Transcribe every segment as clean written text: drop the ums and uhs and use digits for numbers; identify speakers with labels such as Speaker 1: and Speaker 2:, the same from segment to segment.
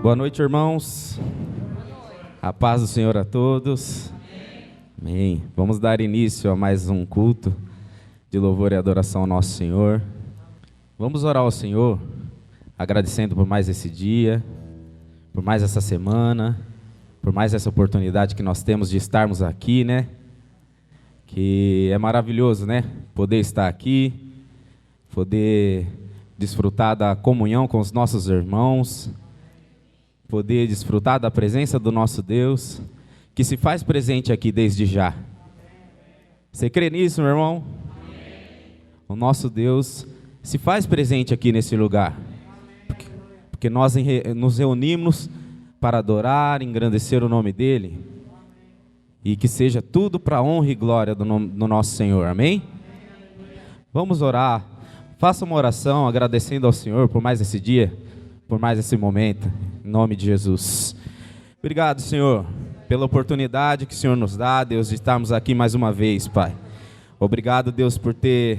Speaker 1: Boa noite, irmãos. A paz do Senhor a todos. Amém. Vamos dar início a mais um culto de louvor e adoração ao nosso Senhor. Vamos orar ao Senhor, agradecendo por mais esse dia, por mais essa semana, por mais essa oportunidade que nós temos de estarmos aqui, né? Que é maravilhoso, né? Poder estar aqui, poder desfrutar da comunhão com os nossos irmãos, poder desfrutar da presença do nosso Deus, que se faz presente aqui desde já. Você crê nisso, meu irmão? O nosso Deus se faz presente aqui nesse lugar, porque nós nos reunimos para adorar, engrandecer o nome dEle, e que seja tudo para a honra e glória do nosso Senhor, amém? Vamos orar, faça uma oração agradecendo ao Senhor por mais esse dia, por mais esse momento, em nome de Jesus. Obrigado, Senhor, pela oportunidade que o Senhor nos dá, Deus, de estarmos aqui mais uma vez, Pai. Obrigado, Deus, porque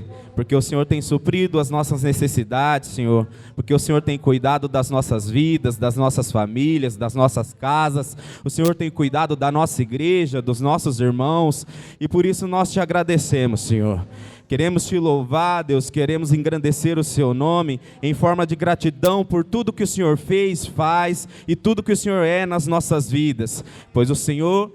Speaker 1: o Senhor tem suprido as nossas necessidades, Senhor, porque o Senhor tem cuidado das nossas vidas, das nossas famílias, das nossas casas, o Senhor tem cuidado da nossa igreja, dos nossos irmãos, e por isso nós te agradecemos, Senhor. Queremos te louvar, Deus, queremos engrandecer o seu nome em forma de gratidão por tudo que o Senhor fez, faz e tudo que o Senhor é nas nossas vidas, pois o Senhor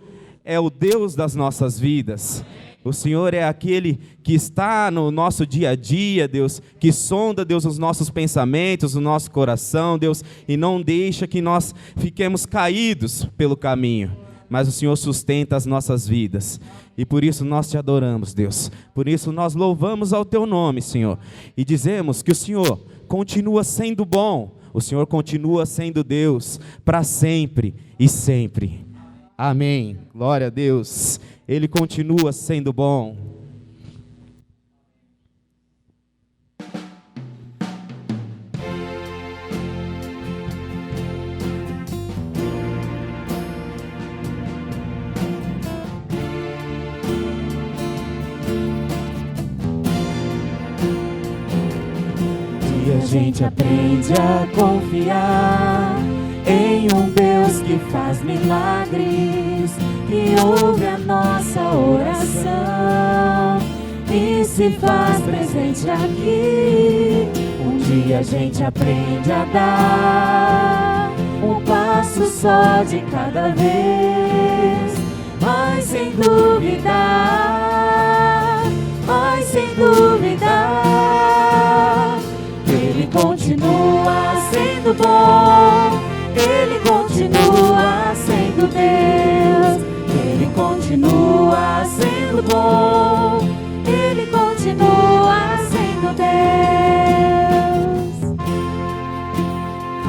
Speaker 1: é o Deus das nossas vidas. O Senhor é aquele que está no nosso dia a dia, Deus, que sonda, Deus, os nossos pensamentos, o nosso coração, Deus, e não deixa que nós fiquemos caídos pelo caminho, mas o Senhor sustenta as nossas vidas, e por isso nós te adoramos, Deus, por isso nós louvamos ao teu nome, Senhor, e dizemos que o Senhor continua sendo bom, o Senhor continua sendo Deus, para sempre e sempre, amém, glória a Deus, Ele continua sendo bom.
Speaker 2: E a gente aprende a confiar em um Deus que faz milagres, que ouve a nossa oração e se faz presente aqui. Um dia a gente aprende a dar um passo só de cada vez, mas sem dúvida, Ele continua sendo bom, Ele continua sendo Deus, Ele continua sendo bom, Ele continua sendo Deus.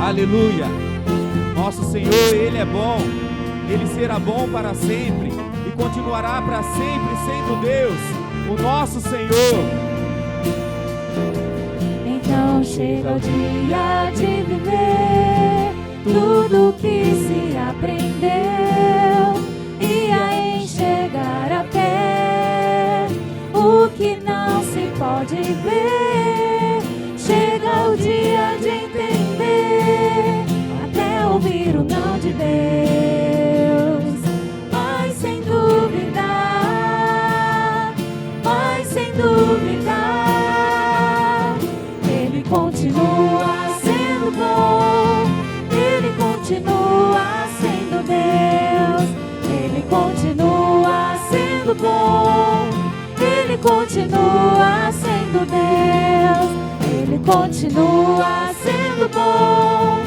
Speaker 1: Aleluia! Nosso Senhor, Ele é bom, Ele será bom para sempre e continuará para sempre sendo Deus, o nosso Senhor.
Speaker 2: Então chega o dia de viver tudo que se aprendeu e a enxergar até o que não se pode ver. Chega o dia de entender, até ouvir o não de Deus. Mas sem dúvida, Ele continua sendo bom, Ele continua sendo Deus, Ele continua sendo bom, Ele continua sendo Deus, Ele continua sendo bom,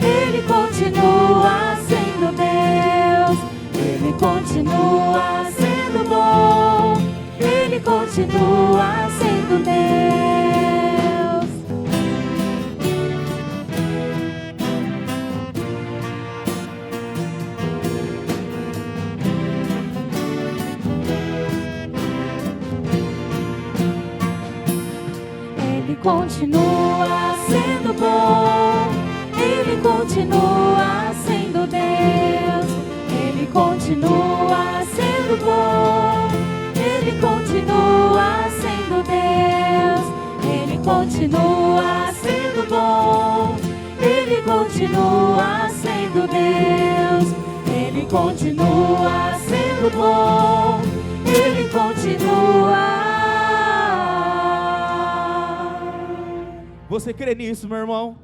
Speaker 2: Ele continua sendo Deus, Ele continua sendo bom, Ele continua sendo Deus. Ele continua sendo bom, Ele continua sendo Deus, Ele continua sendo bom, Ele continua sendo Deus, Ele continua sendo bom, Ele continua sendo continua sendo bom, Ele continua.
Speaker 1: Você crê nisso, meu irmão?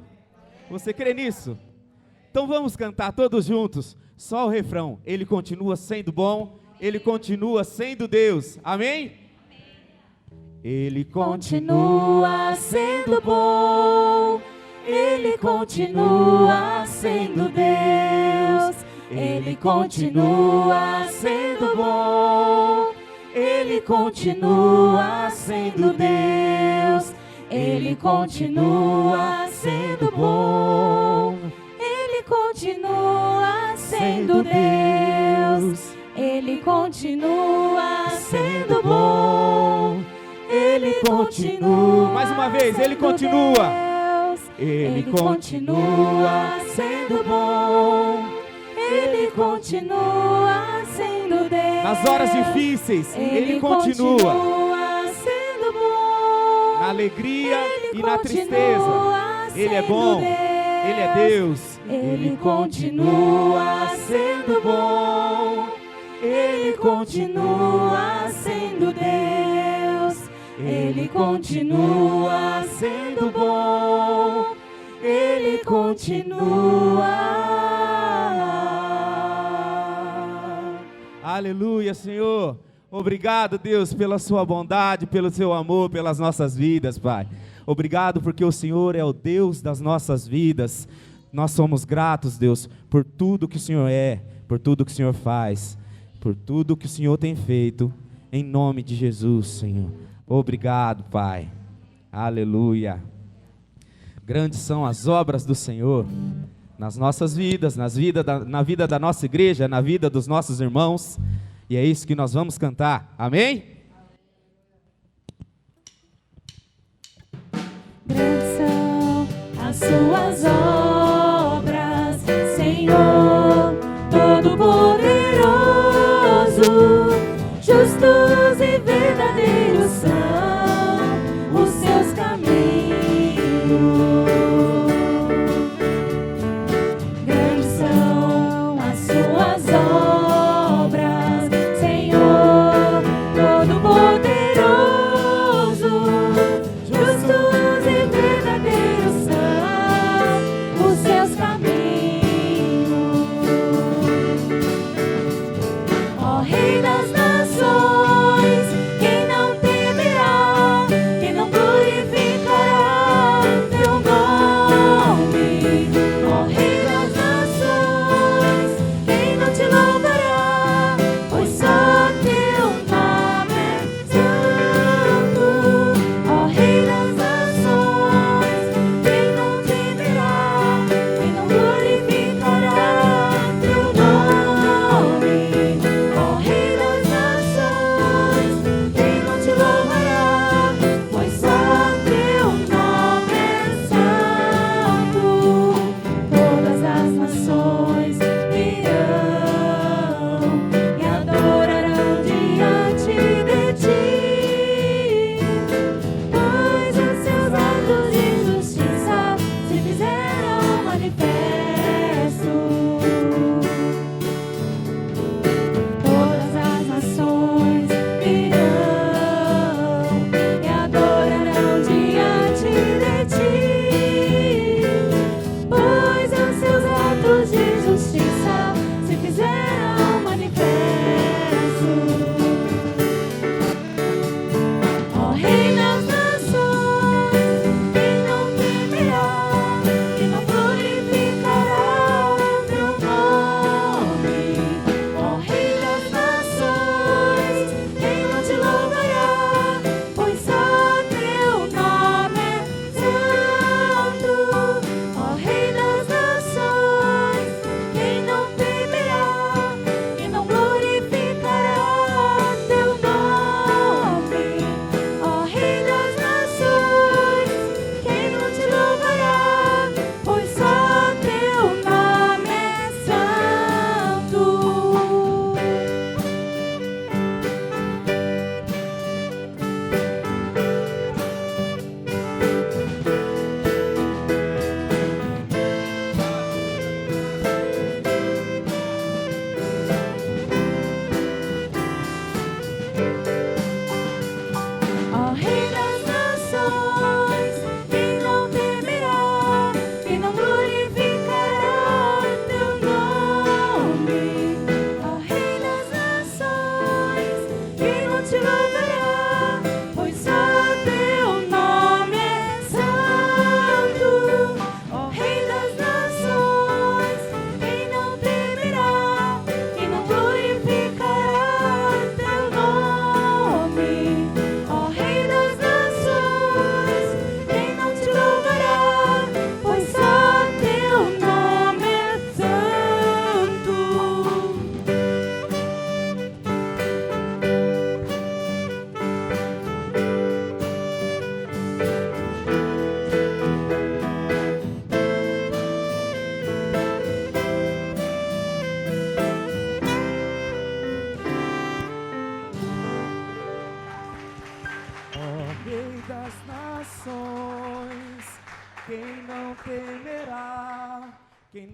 Speaker 1: Você crê nisso? Então vamos cantar todos juntos, só o refrão. Ele continua sendo bom, Ele continua sendo Deus. Amém? Ele continua sendo bom, Ele continua sendo Deus. Ele continua sendo bom, Ele continua sendo Deus. Ele continua sendo bom, Ele continua sendo Deus. Ele continua sendo bom, Ele continua. Mais uma vez, Ele continua. Ele continua sendo bom, Ele continua sendo Deus. Nas horas difíceis, Ele continua. Na alegria e na tristeza, Ele é bom, Ele é Deus. Ele continua sendo bom, Ele continua sendo Deus. Ele continua sendo bom, Ele continua. Aleluia, Senhor. Obrigado, Deus, pela sua bondade, pelo seu amor, pelas nossas vidas, Pai. Obrigado porque o Senhor é o Deus das nossas vidas. Nós somos gratos, Deus, por tudo que o Senhor é, por tudo que o Senhor faz, por tudo que o Senhor tem feito, em nome de Jesus, Senhor. Obrigado, Pai. Aleluia. Grandes são as obras do Senhor nas nossas vidas, na vida da nossa igreja, na vida dos nossos irmãos. E é isso que nós vamos cantar, amém?
Speaker 2: Grandes são as suas obras, Senhor, Todo-Poderoso. Justos e verdadeiros são os seus caminhos. Grandes são as suas obras, Todo-Poderoso. Justos e verdadeiros são os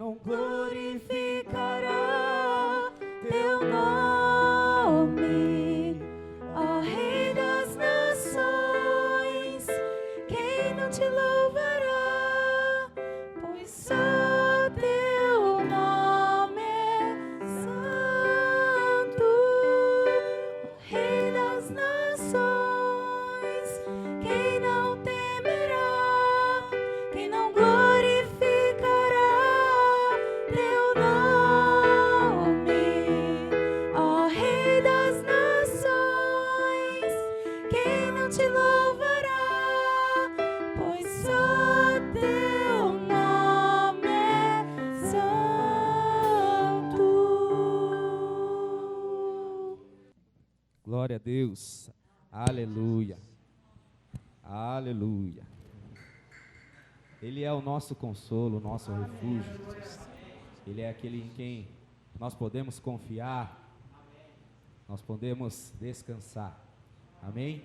Speaker 2: não glorificará teu nome, ó Rei das nações? Quem não te louvará? Pois só teu nome é santo, ó Rei das nações. Quem não temerá? Quem não glorificará teu nome, ó Rei das nações? Quem não te louvará? Pois só teu nome é santo.
Speaker 1: Glória a Deus. Aleluia. Aleluia. Ele é o nosso consolo, o nosso refúgio. Ele é aquele em quem nós podemos confiar. Nós podemos descansar. Amém?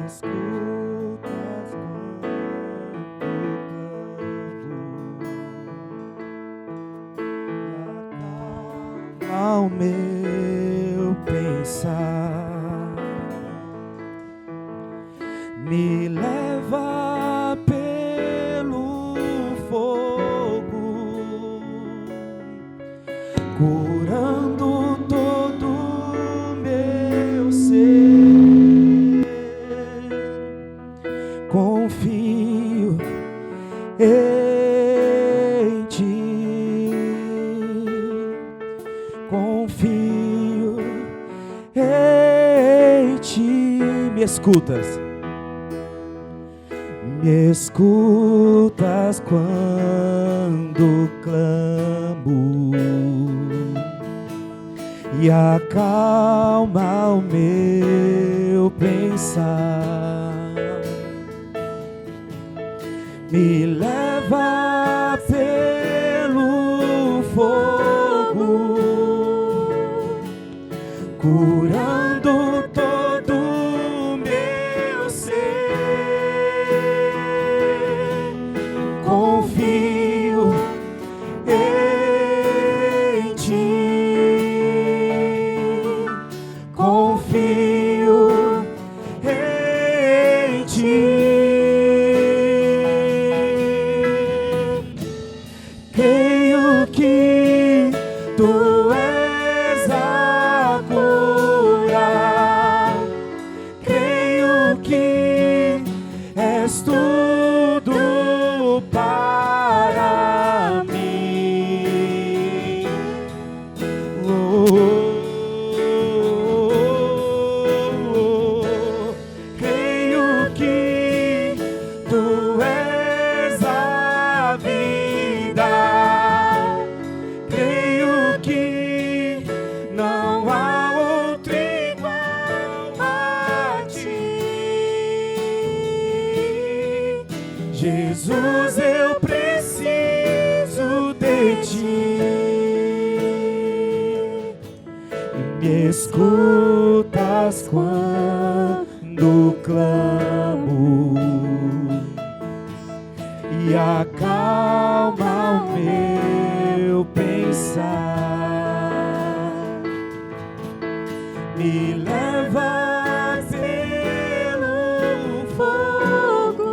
Speaker 3: Escutas quando clamo, ao meu pensar, me leva pelo fogo, curando todo meu ser. Confio em ti, confio em ti. Me escutas quando clamo e acalma o meu pensar. Me leva pelo fogo, curando todo meu ser. Confio em ti, confio em ti. Creio que tu és a cura, creio que és tudo para mim. Creio que tu és a vida. Creio que não há outro igual a ti. Jesus, eu preciso de ti. Me escutas quando clamo e acalma o meu pensar. Me leva pelo fogo,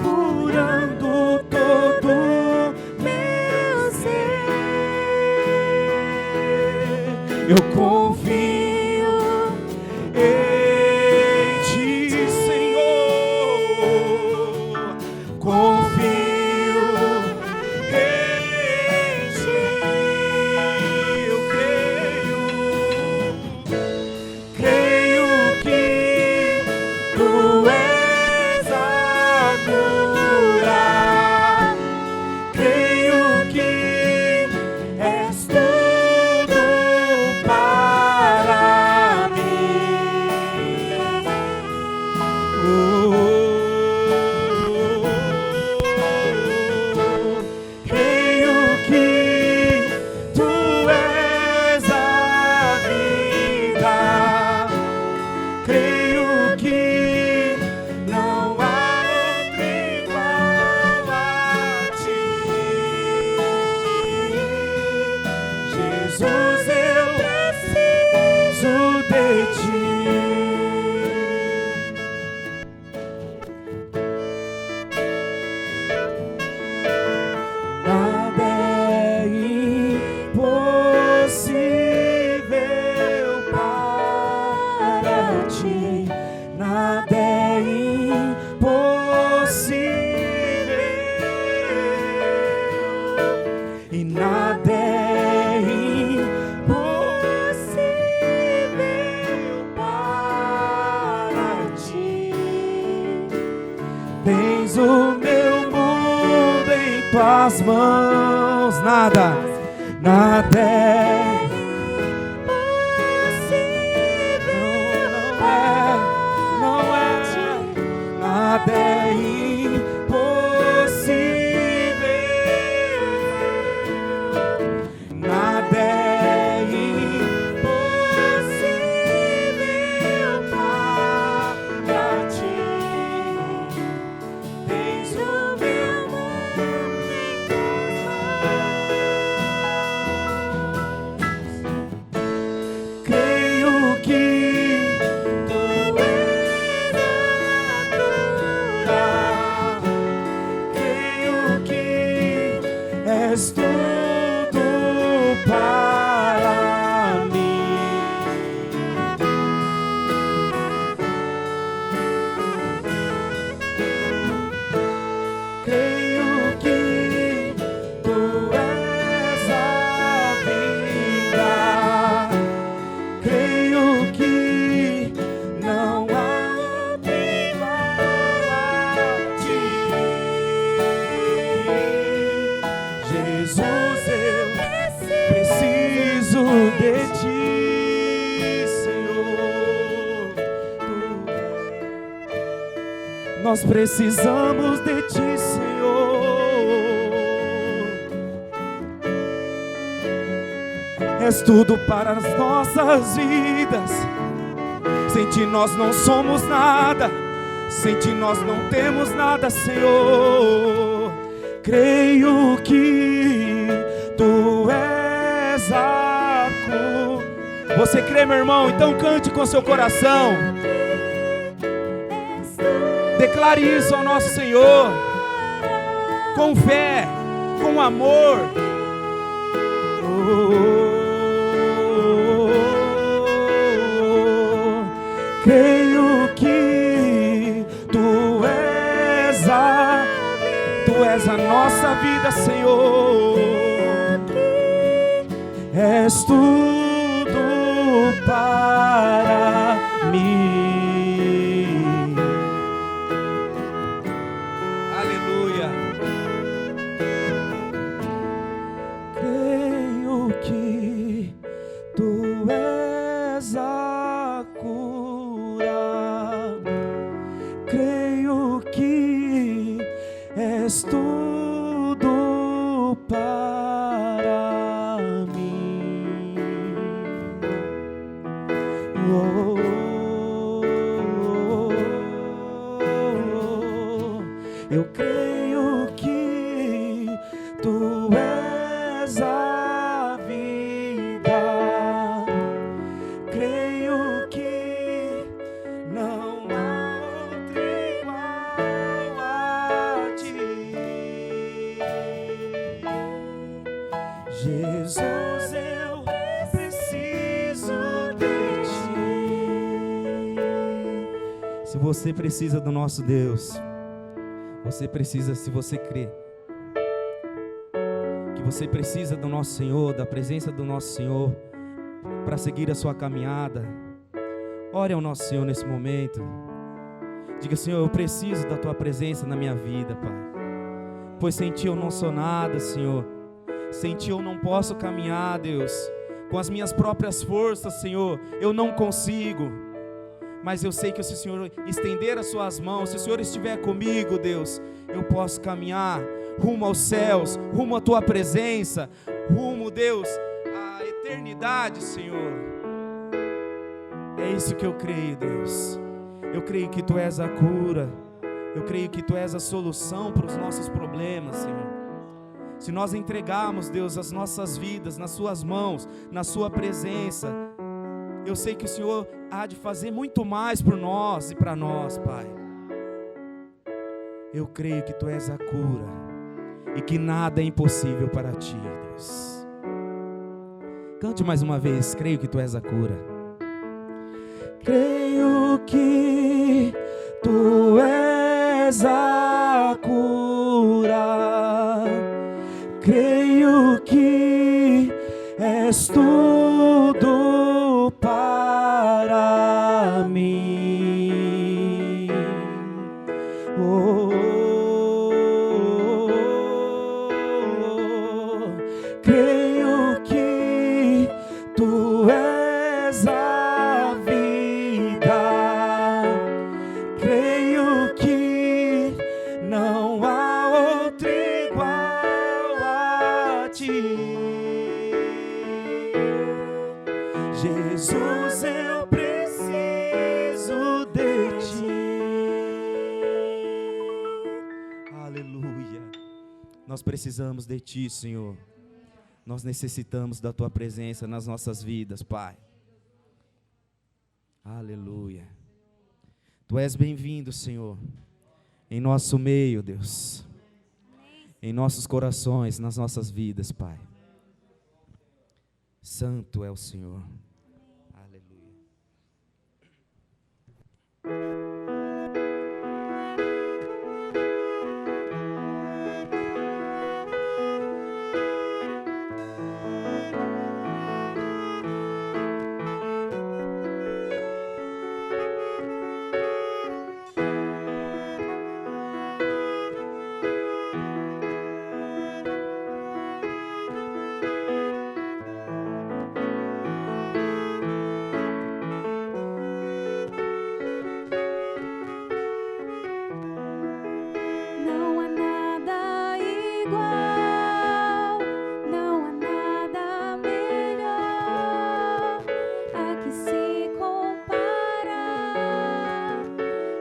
Speaker 3: curando todo meu ser. Eu confio em ti, Senhor. Confio tuas mãos, nada é nada é impossível, nada é impossível para ti. Tens o meu mundo em tuas mãos. Creio que tu és tudo para mim. Creio que tu és a vida. Creio que não há igual a ti. Jesus, eu preciso de ti, Senhor. Nós precisamos de ti, Senhor. És tudo para as nossas vidas. Sem ti nós não somos nada. Sem ti nós não temos nada, Senhor. Creio que tu és a cura. Você crê, meu irmão? Então cante com seu coração. Declare isso ao nosso Senhor, com fé, com amor. Creio que tu és a nossa vida, Senhor. És tudo para mim. Aleluia. Creio que tu és a cura. Creio que és tudo para mim. Oh, oh, oh, oh. Eu creio que tu és a vida. Creio que não há outro igual a ti. Jesus, eu preciso de ti. Se você precisa do nosso Deus, você precisa, se você crê que você precisa do nosso Senhor, da presença do nosso Senhor para seguir a sua caminhada, ore ao nosso Senhor nesse momento. Diga: Senhor, eu preciso da tua presença na minha vida, Pai, pois sem ti eu não sou nada, Senhor. Sem ti eu não posso caminhar, Deus. Com as minhas próprias forças, Senhor, eu não consigo. Mas eu sei que se o Senhor estender as suas mãos, se o Senhor estiver comigo, Deus, eu posso caminhar rumo aos céus, rumo à tua presença, rumo, Deus, à eternidade, Senhor. É isso que eu creio, Deus. Eu creio que tu és a cura. Eu creio que tu és a solução para os nossos problemas, Senhor. Se nós entregarmos, Deus, as nossas vidas nas suas mãos, na sua presença, eu sei que o Senhor há de fazer muito mais por nós e para nós, Pai. Eu creio que tu és a cura e que nada é impossível para ti, Deus. Cante mais uma vez: creio que tu és a cura. Creio que tu és a cura. Creio que és tudo para mim. Oh, oh, Creio que tu és a vida. Creio que não há outro igual a ti. Jesus, eu preciso de ti. Aleluia. Nós precisamos de ti, Senhor. Nós necessitamos da tua presença nas nossas vidas, Pai. Aleluia. Tu és bem-vindo, Senhor, em nosso meio, Deus. Em nossos corações, nas nossas vidas, Pai. Santo é o Senhor. Aleluia.
Speaker 2: Não há nada igual, não há nada melhor a que se compara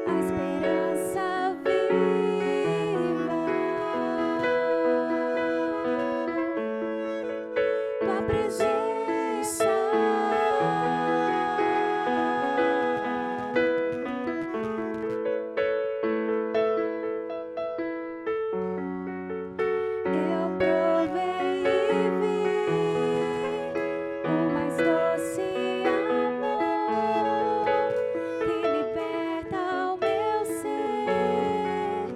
Speaker 2: a esperança viva. Tua presença. Eu provei e vi o mais doce amor que liberta o meu ser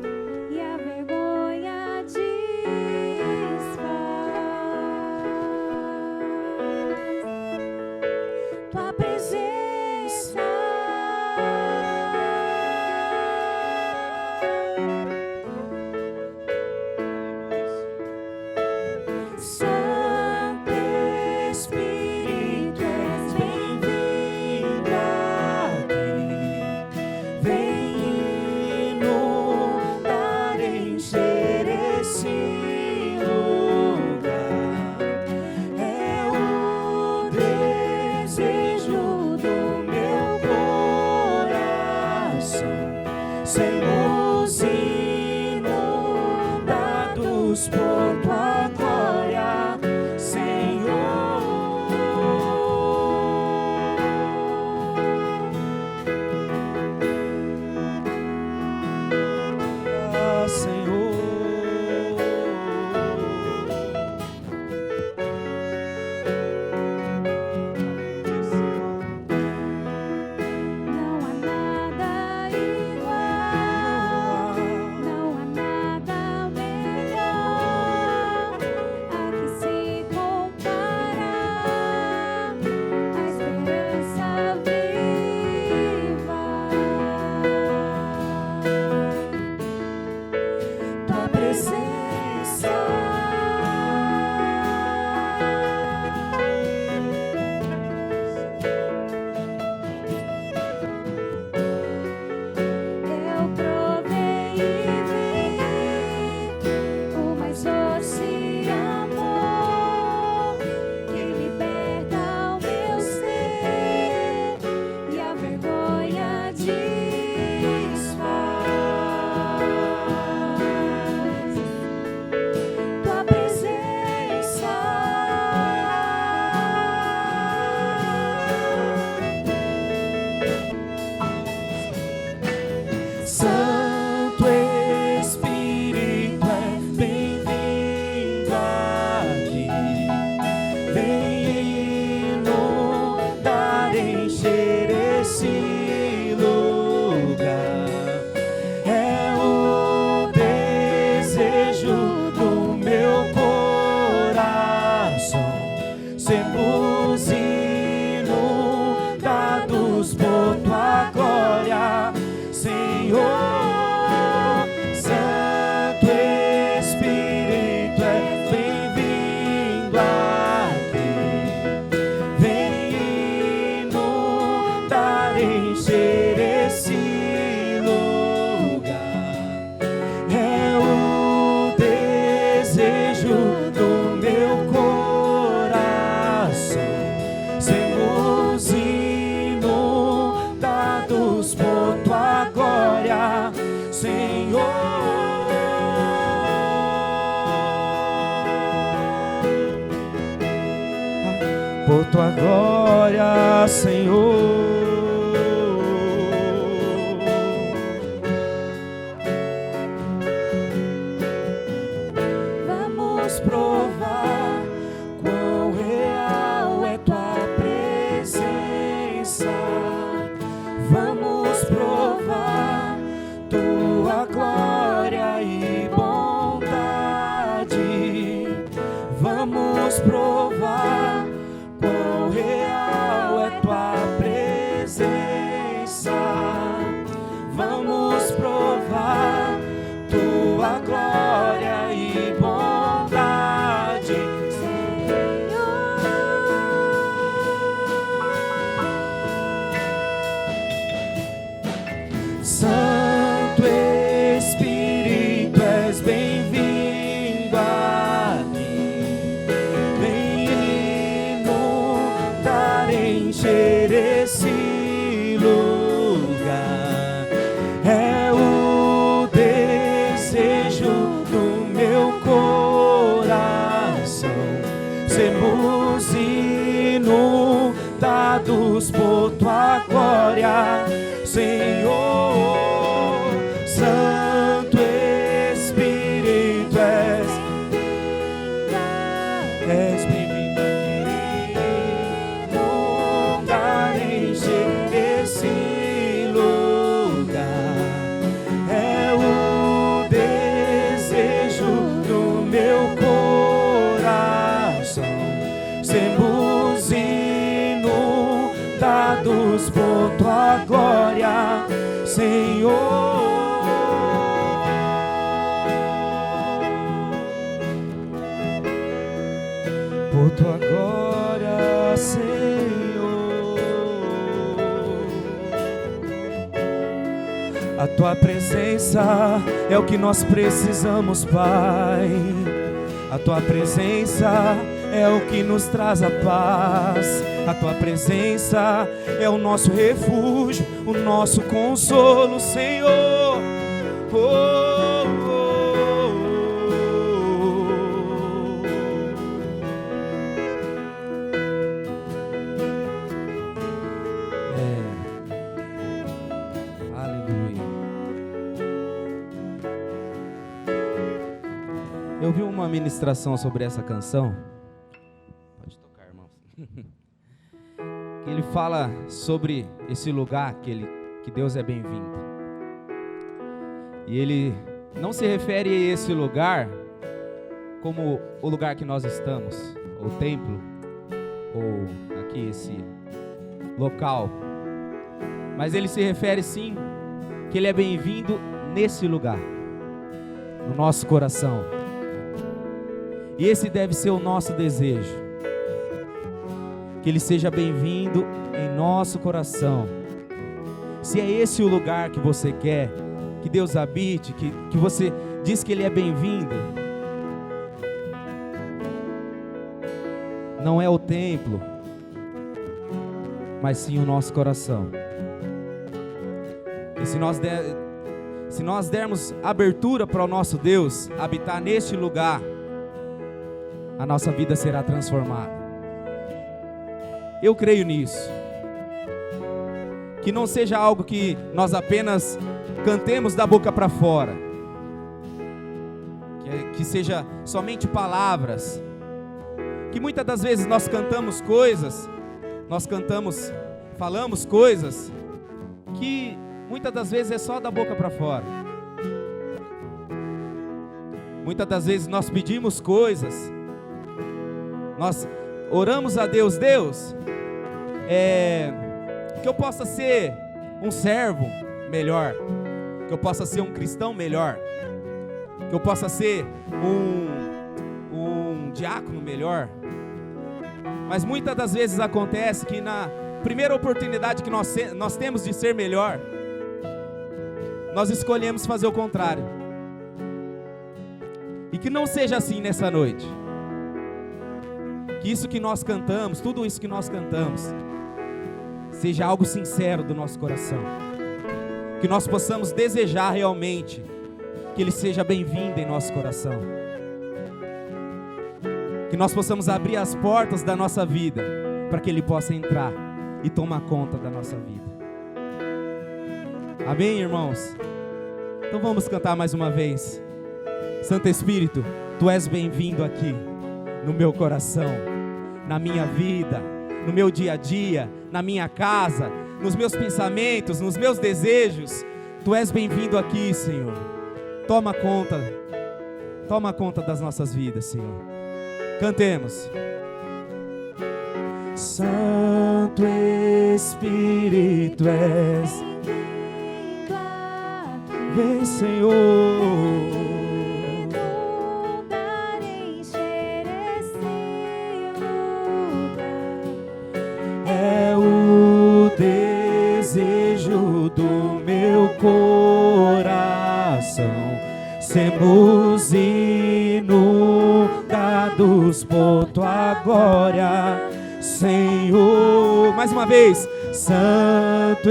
Speaker 2: e a vergonha desfaz. Tua presença. Santo Espírito, és bem-vindo aqui. Vem inundar, encher esse lugar. É o desejo do meu coração. Sermos inundados por tua glória, Senhor. Ah, Senhor. Não há nada igual, não há nada melhor
Speaker 3: por tua glória, Senhor.
Speaker 2: Vamos provar quão real é tua presença. Vamos provar tua glória e bondade. Vamos provar quão real é tua presença. Vamos provar tua glória e bondade, Senhor. Santo Espírito, és bem-vindo aqui. Vem inundar, encher esse lugar. É o desejo do meu coração. Sermos inundados por tua glória, Senhor. Santo Espírito, és bem-vindo aqui. Inundar, encher esse lugar. É o desejo do meu coração. Sermos inundados por tua glória, Senhor. Por tua glória, Senhor. A tua presença é o que nós precisamos, Pai. A tua presença é o que nos traz a paz. A tua presença é o nosso refúgio, o nosso consolo, Senhor. Oh, oh, oh. Aleluia. Eu vi uma ministração sobre essa canção. Pode tocar, irmãos. Que ele fala sobre esse lugar que Deus é bem-vindo. E ele não se refere a esse lugar como o lugar que nós estamos, ou templo, ou aqui esse local. Mas ele se refere sim que ele é bem-vindo nesse lugar, no nosso coração. E esse deve ser o nosso desejo, que ele seja bem-vindo em nosso coração. Se é esse o lugar que você quer que Deus habite, que você diz que ele é bem-vindo, não é o templo, mas sim o nosso coração. E se nós dermos abertura para o nosso Deus habitar neste lugar, a nossa vida será transformada. Eu creio nisso. Que não seja algo que nós apenas cantemos da boca para fora, que seja somente palavras, que muitas das vezes nós cantamos coisas, falamos coisas, que muitas das vezes é só da boca para fora. Muitas das vezes nós pedimos coisas, nós oramos a Deus, que eu possa ser um servo melhor, que eu possa ser um cristão melhor, que eu possa ser um diácono melhor. Mas muitas das vezes acontece que na primeira oportunidade que nós temos de ser melhor, nós escolhemos fazer o contrário. E que não seja assim nessa noite. Que isso que nós cantamos, tudo isso que nós cantamos, seja algo sincero do nosso coração. Que nós possamos desejar realmente que ele seja bem-vindo em nosso coração. Que nós possamos abrir as portas da nossa vida
Speaker 3: para que Ele possa entrar e tomar conta da nossa vida. Amém, irmãos? Então vamos cantar mais uma vez. Santo Espírito, Tu és bem-vindo aqui, no meu coração, na minha vida, no meu dia a dia, na minha casa, nos meus pensamentos, nos meus desejos. Tu és bem-vindo aqui, Senhor. Toma conta das nossas vidas, Senhor. Cantemos. Santo Espírito és, vem, Senhor, é o desejo do meu coração, sermos inundados por Tua glória, Senhor. Mais uma vez. Santo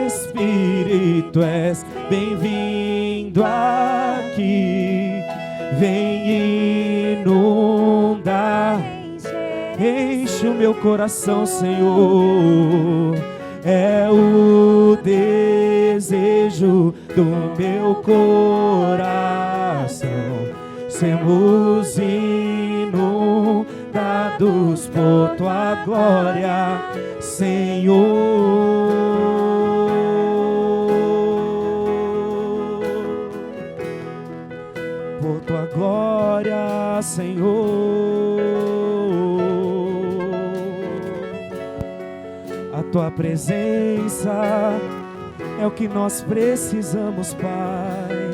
Speaker 3: Espírito és bem-vindo aqui, vem inundar, enche o meu coração, Senhor, é o desejo do meu coração, sermos inundados por Tua glória, Senhor. Por Tua glória, Senhor. A Tua presença é o que nós precisamos, Pai.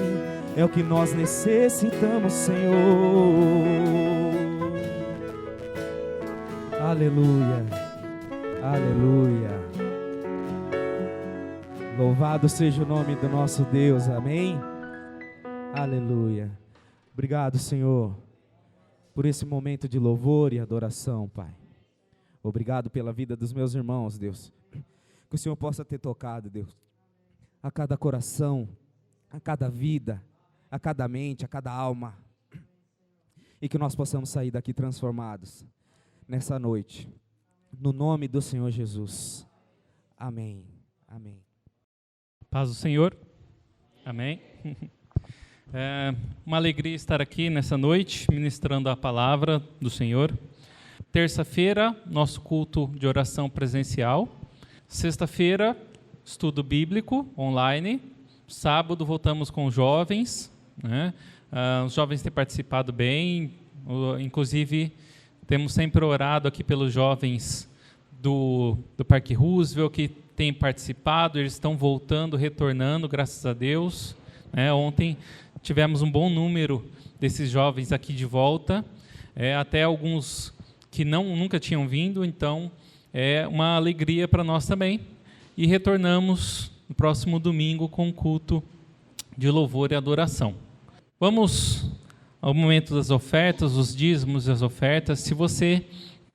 Speaker 3: É o que nós necessitamos, Senhor. Aleluia. Aleluia. Louvado seja o nome do nosso Deus, amém? Aleluia. Obrigado, Senhor, por esse momento de louvor e adoração, Pai. Obrigado pela vida dos meus irmãos, Deus. Que o Senhor possa ter tocado, Deus, a cada coração, a cada vida, a cada mente, a cada alma. E que nós possamos sair daqui transformados nessa noite. No nome do Senhor Jesus. Amém. Amém.
Speaker 4: Paz do Senhor. Amém. É uma alegria estar aqui nessa noite, ministrando a palavra do Senhor. Terça-feira, nosso culto de oração presencial. Sexta-feira, estudo bíblico online. Sábado, voltamos com os jovens, né? Os jovens têm participado bem, inclusive temos sempre orado aqui pelos jovens do Parque Roosevelt, que têm participado, eles estão voltando, retornando, graças a Deus. Ontem tivemos um bom número desses jovens aqui de volta, até alguns que nunca tinham vindo, então é uma alegria para nós também. E retornamos no próximo domingo com um culto de louvor e adoração. Vamos ao momento das ofertas, os dízimos e as ofertas. Se você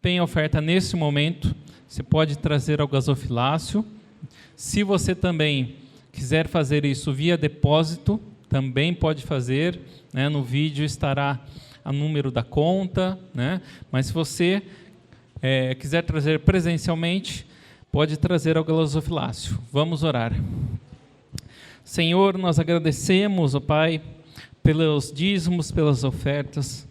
Speaker 4: tem oferta nesse momento, você pode trazer ao gasofilácio. Se você também quiser fazer isso via depósito, também pode fazer, né? No vídeo estará o número da conta, né? Mas se você quiser trazer presencialmente, pode trazer ao gasofilácio. Vamos orar. Senhor, nós agradecemos, ó Pai, pelos dízimos, pelas ofertas,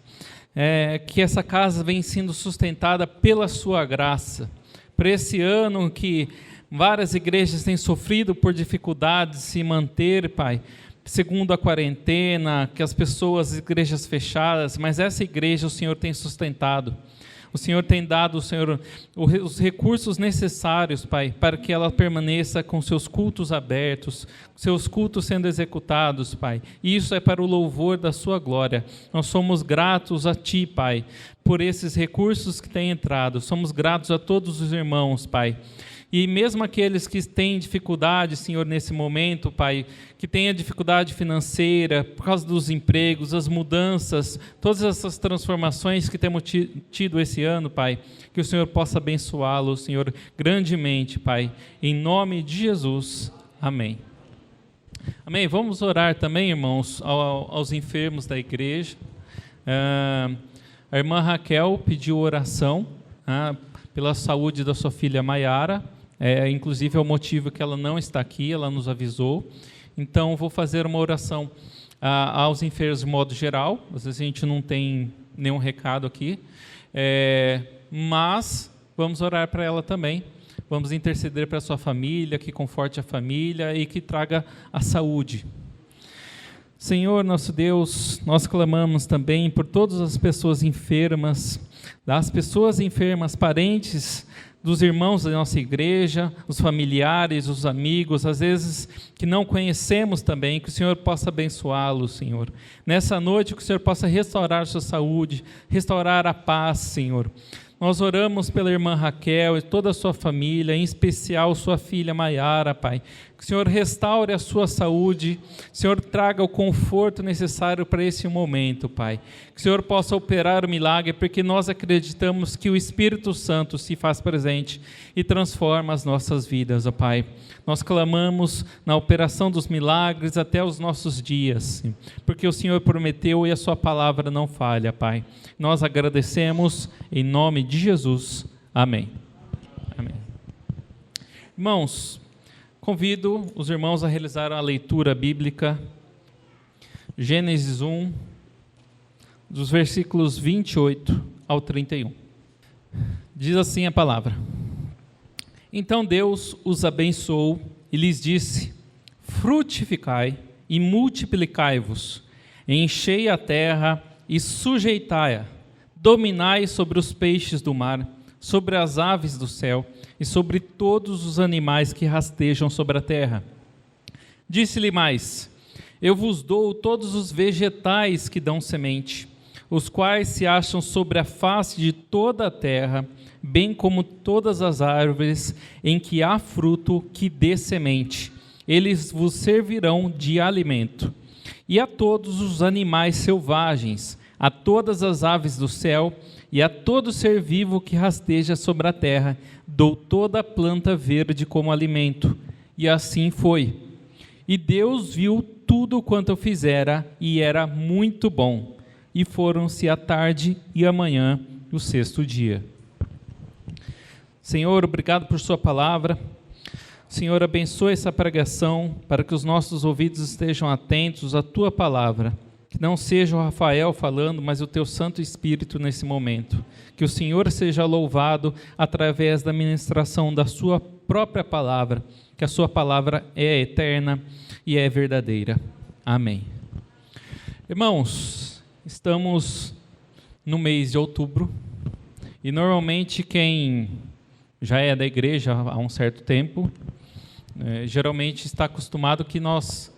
Speaker 4: que essa casa vem sendo sustentada pela sua graça. Para esse ano que várias igrejas têm sofrido por dificuldades de se manter, Pai, segundo a quarentena, que as igrejas fechadas, mas essa igreja o Senhor tem sustentado. O Senhor tem dado, Senhor, os recursos necessários, Pai, para que ela permaneça com seus cultos abertos, seus cultos sendo executados, Pai. Isso é para o louvor da sua glória. Nós somos gratos a Ti, Pai, por esses recursos que têm entrado. Somos gratos a todos os irmãos, Pai. E mesmo aqueles que têm dificuldade, Senhor, nesse momento, Pai, que têm a dificuldade financeira, por causa dos empregos, as mudanças, todas essas transformações que temos tido esse ano, Pai, que o Senhor possa abençoá-lo, Senhor, grandemente, Pai, em nome de Jesus. Amém. Amém. Vamos orar também, irmãos, aos enfermos da igreja. A irmã Raquel pediu oração, pela saúde da sua filha Maiara. Inclusive é o motivo que ela não está aqui, ela nos avisou. Então vou fazer uma oração aos enfermos de modo geral. Às vezes a gente não tem nenhum recado aqui, mas vamos orar para ela também. Vamos interceder para a sua família, que conforte a família e que traga a saúde. Senhor, nosso Deus, nós clamamos também por todas as pessoas enfermas, parentes dos irmãos da nossa igreja, os familiares, os amigos, às vezes que não conhecemos também, que o Senhor possa abençoá-los, Senhor. Nessa noite, que o Senhor possa restaurar a sua saúde, restaurar a paz, Senhor. Nós oramos pela irmã Raquel e toda a sua família, em especial sua filha Maiara, Pai. Que o Senhor restaure a sua saúde, que o Senhor traga o conforto necessário para esse momento, Pai. Que o Senhor possa operar o milagre, porque nós acreditamos que o Espírito Santo se faz presente e transforma as nossas vidas, ó Pai. Nós clamamos na operação dos milagres até os nossos dias, porque o Senhor prometeu e a sua palavra não falha, Pai. Nós agradecemos em nome de Jesus. Amém. Amém. Irmãos, convido os irmãos a realizar a leitura bíblica, Gênesis 1, dos versículos 28 ao 31. Diz assim a palavra: Então Deus os abençoou e lhes disse: Frutificai e multiplicai-vos, enchei a terra e sujeitai-a, dominai sobre os peixes do mar, sobre as aves do céu e sobre todos os animais que rastejam sobre a terra. Disse-lhe mais: Eu vos dou todos os vegetais que dão semente, os quais se acham sobre a face de toda a terra, bem como todas as árvores em que há fruto que dê semente. Eles vos servirão de alimento. E a todos os animais selvagens, a todas as aves do céu e a todo ser vivo que rasteja sobre a terra, dou toda a planta verde como alimento. E assim foi. E Deus viu tudo quanto fizera, e era muito bom. E foram-se a tarde e a manhã, o sexto dia. Senhor, obrigado por sua palavra. Senhor, abençoe essa pregação, para que os nossos ouvidos estejam atentos à tua palavra. Que não seja o Rafael falando, mas o teu Santo Espírito nesse momento. Que o Senhor seja louvado através da ministração da sua própria palavra, que a sua palavra é eterna e é verdadeira. Amém. Irmãos, estamos no mês de outubro, e normalmente quem já é da igreja há um certo tempo, geralmente está acostumado que nós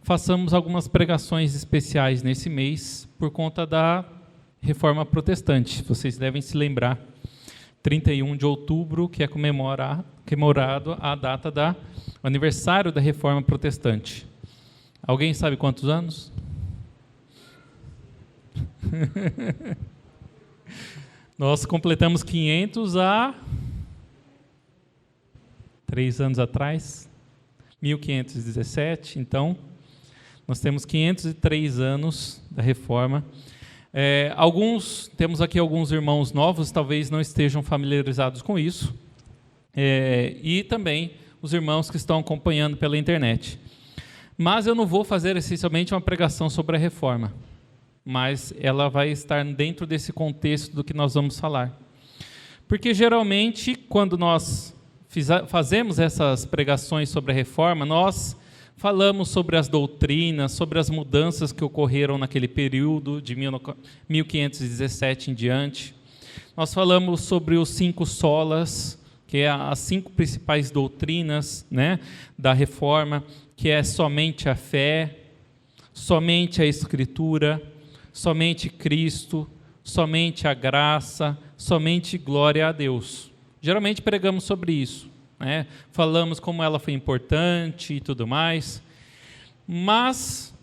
Speaker 4: façamos algumas pregações especiais nesse mês por conta da Reforma Protestante. Vocês devem se lembrar, 31 de outubro, que é comemorado a data do aniversário da Reforma Protestante. Alguém sabe quantos anos? Nós completamos 500 há 3 anos atrás, 1517, então nós temos 503 anos da Reforma. Temos aqui alguns irmãos novos, talvez não estejam familiarizados com isso, e também os irmãos que estão acompanhando pela internet. Mas eu não vou fazer essencialmente uma pregação sobre a Reforma, mas ela vai estar dentro desse contexto do que nós vamos falar. Porque geralmente, quando nós fazemos essas pregações sobre a Reforma, nós falamos sobre as doutrinas, sobre as mudanças que ocorreram naquele período de 1517 em diante. Nós falamos sobre os 5 solas, que é as 5 principais doutrinas, né, da Reforma, que é somente a fé, somente a Escritura, somente Cristo, somente a graça, somente glória a Deus. Geralmente pregamos sobre isso, né? Falamos como ela foi importante e tudo mais, mas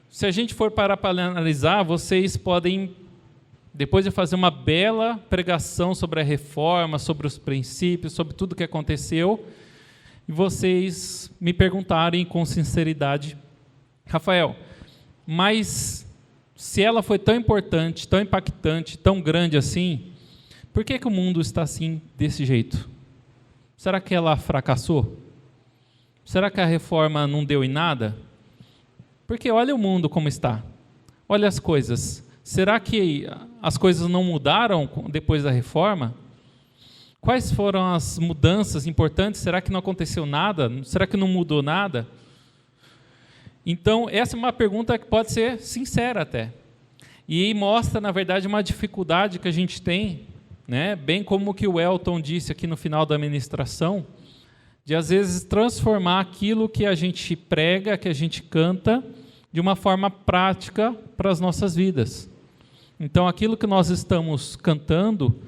Speaker 4: se a gente for parar para analisar, vocês podem, depois de fazer uma bela pregação sobre a Reforma, sobre os princípios, sobre tudo o que aconteceu, vocês me perguntarem com sinceridade: Rafael, mas se ela foi tão importante, tão impactante, tão grande assim, por que o mundo está assim, desse jeito? Será que ela fracassou? Será que a reforma não deu em nada? Porque olha o mundo como está. Olha as coisas. Será que as coisas não mudaram depois da reforma? Quais foram as mudanças importantes? Será que não aconteceu nada? Será que não mudou nada? Então, essa é uma pergunta que pode ser sincera até. E mostra, na verdade, uma dificuldade que a gente tem, né? Bem como que o Elton disse aqui no final da ministração, de às vezes transformar aquilo que a gente prega, que a gente canta, de uma forma prática para as nossas vidas. Então, aquilo que nós estamos cantando,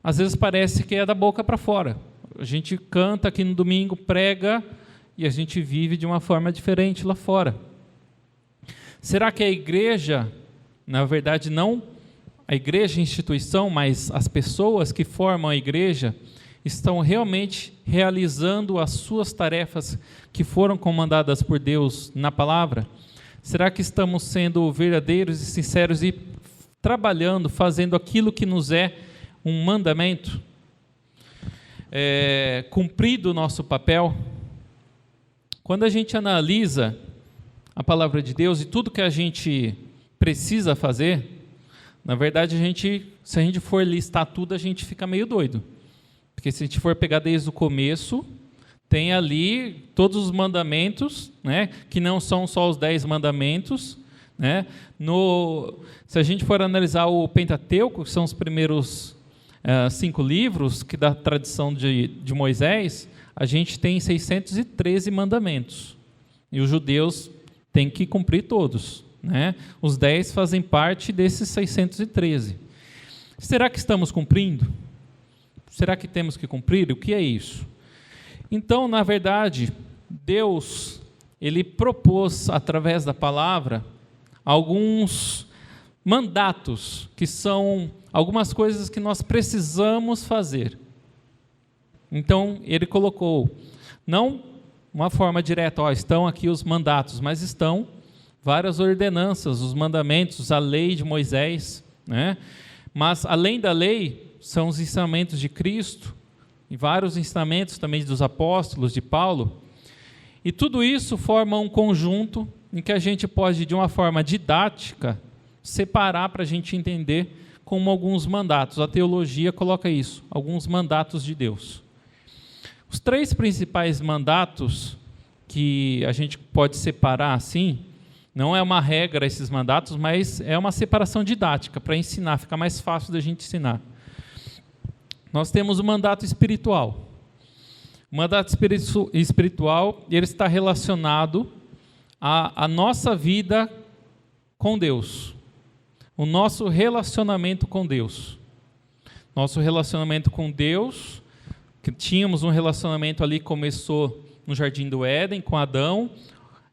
Speaker 4: às vezes parece que é da boca para fora. A gente canta aqui no domingo, prega, e a gente vive de uma forma diferente lá fora. Será que a igreja, na verdade não a igreja instituição, mas as pessoas que formam a igreja, estão realmente realizando as suas tarefas que foram comandadas por Deus na palavra? Será que estamos sendo verdadeiros e sinceros e trabalhando, fazendo aquilo que nos é um mandamento? Cumprido o nosso papel? Quando a gente analisa a palavra de Deus e tudo que a gente precisa fazer, na verdade, se a gente for listar tudo, a gente fica meio doido. Porque se a gente for pegar desde o começo, tem ali todos os mandamentos, né, que não são só os 10 mandamentos. Né? Se a gente for analisar o Pentateuco, que são os primeiros 5 livros que da tradição de Moisés, a gente tem 613 mandamentos. E os judeus têm que cumprir todos. Né? Os 10 fazem parte desses 613. Será que estamos cumprindo? Será que temos que cumprir? O que é isso? Então, na verdade, Deus, Ele propôs, através da palavra, alguns mandatos, que são algumas coisas que nós precisamos fazer. Então, Ele colocou, não uma forma direta, estão aqui os mandatos, mas estão várias ordenanças, os mandamentos, a lei de Moisés, né? Mas, além da lei, são os ensinamentos de Cristo, e vários ensinamentos também dos apóstolos, de Paulo, e tudo isso forma um conjunto em que a gente pode, de uma forma didática, separar para a gente entender como alguns mandatos. A teologia coloca isso, alguns mandatos de Deus. Os 3 principais mandatos que a gente pode separar assim, não é uma regra esses mandatos, mas é uma separação didática para ensinar, fica mais fácil da gente ensinar. Nós temos o mandato espiritual. O mandato espiritual, ele está relacionado à nossa vida com Deus, o nosso relacionamento com Deus. Nosso relacionamento com Deus, que tínhamos um relacionamento ali, começou no Jardim do Éden, com Adão,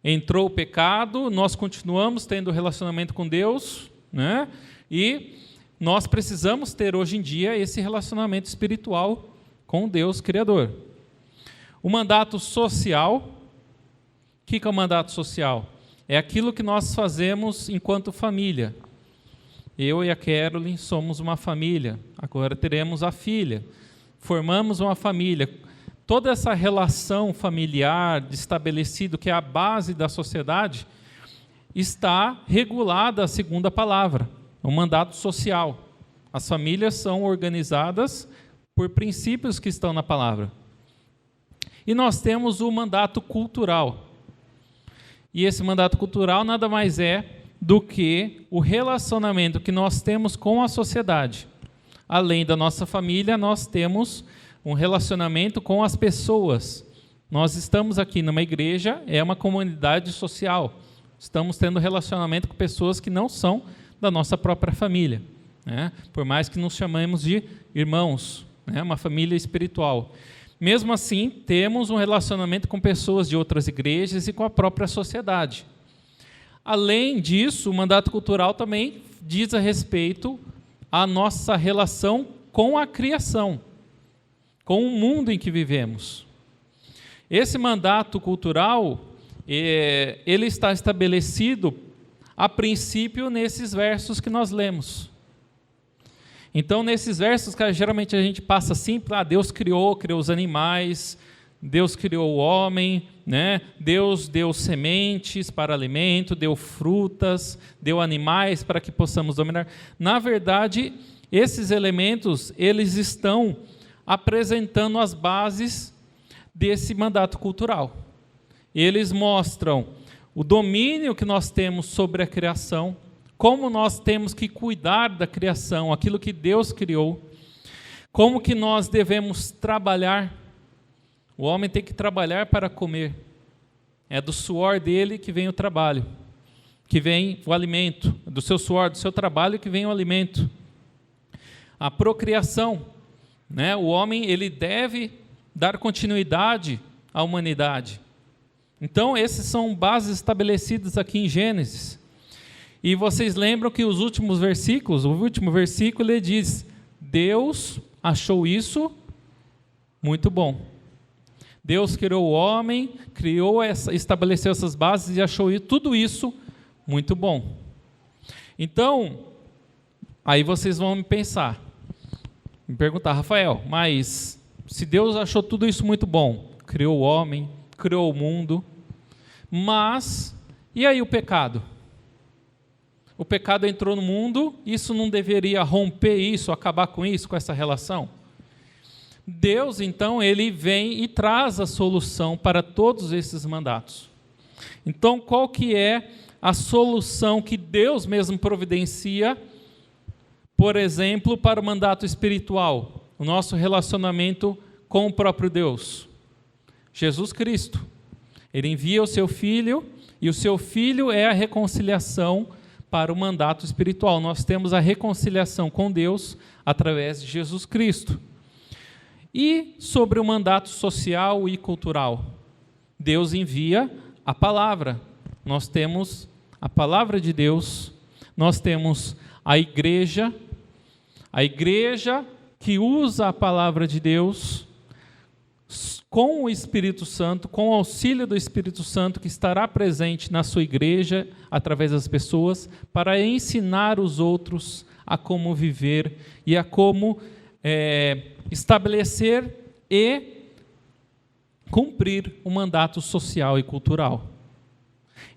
Speaker 4: entrou o pecado, nós continuamos tendo relacionamento com Deus, né? E nós precisamos ter hoje em dia esse relacionamento espiritual com Deus Criador. O mandato social, o que é o mandato social? É aquilo que nós fazemos enquanto família. Eu e a Caroline somos uma família, agora teremos a filha, formamos uma família. Toda essa relação familiar estabelecida, que é a base da sociedade, está regulada segundo a palavra, o mandato social. As famílias são organizadas por princípios que estão na palavra. E nós temos o mandato cultural. E esse mandato cultural nada mais é do que o relacionamento que nós temos com a sociedade. Além da nossa família, nós temos um relacionamento com as pessoas. Nós estamos aqui numa igreja, é uma comunidade social. Estamos tendo relacionamento com pessoas que não são da nossa própria família, né? Por mais que nos chamemos de irmãos, né? Uma família espiritual. Mesmo assim, temos um relacionamento com pessoas de outras igrejas e com a própria sociedade. Além disso, o mandato cultural também diz a respeito à nossa relação com a criação, com o mundo em que vivemos. Esse mandato cultural, ele está estabelecido a princípio nesses versos que nós lemos. Então, nesses versos, cara, geralmente a gente passa assim, Deus criou os animais, Deus criou o homem, né? Deus deu sementes para alimento, deu frutas, deu animais para que possamos dominar. Na verdade, esses elementos, eles estão apresentando as bases desse mandato cultural. Eles mostram o domínio que nós temos sobre a criação, como nós temos que cuidar da criação, aquilo que Deus criou, como que nós devemos trabalhar. O homem tem que trabalhar para comer. É do suor dele que vem o trabalho, que vem o alimento. É do seu suor, do seu trabalho que vem o alimento. A procriação, né? O homem, ele deve dar continuidade à humanidade. Então, esses são bases estabelecidas aqui em Gênesis. E vocês lembram que os últimos versículos, o último versículo, ele diz: Deus achou isso muito bom. Deus criou o homem, estabeleceu essas bases e achou tudo isso muito bom. Então, aí vocês vão me perguntar, Rafael, mas se Deus achou tudo isso muito bom, criou o homem, criou o mundo, mas, e aí o pecado? O pecado entrou no mundo, isso não deveria romper isso, acabar com isso, com essa relação? Deus, então, ele vem e traz a solução para todos esses mandatos. Então, qual que é a solução que Deus mesmo providencia, por exemplo, para o mandato espiritual, o nosso relacionamento com o próprio Deus? Jesus Cristo. Ele envia o seu Filho, e o seu Filho é a reconciliação para o mandato espiritual. Nós temos a reconciliação com Deus através de Jesus Cristo. E sobre o mandato social e cultural, Deus envia a palavra. Nós temos a palavra de Deus, nós temos a igreja que usa a palavra de Deus com o Espírito Santo, com o auxílio do Espírito Santo que estará presente na sua igreja, através das pessoas, para ensinar os outros a como viver e a como estabelecer e cumprir o mandato social e cultural.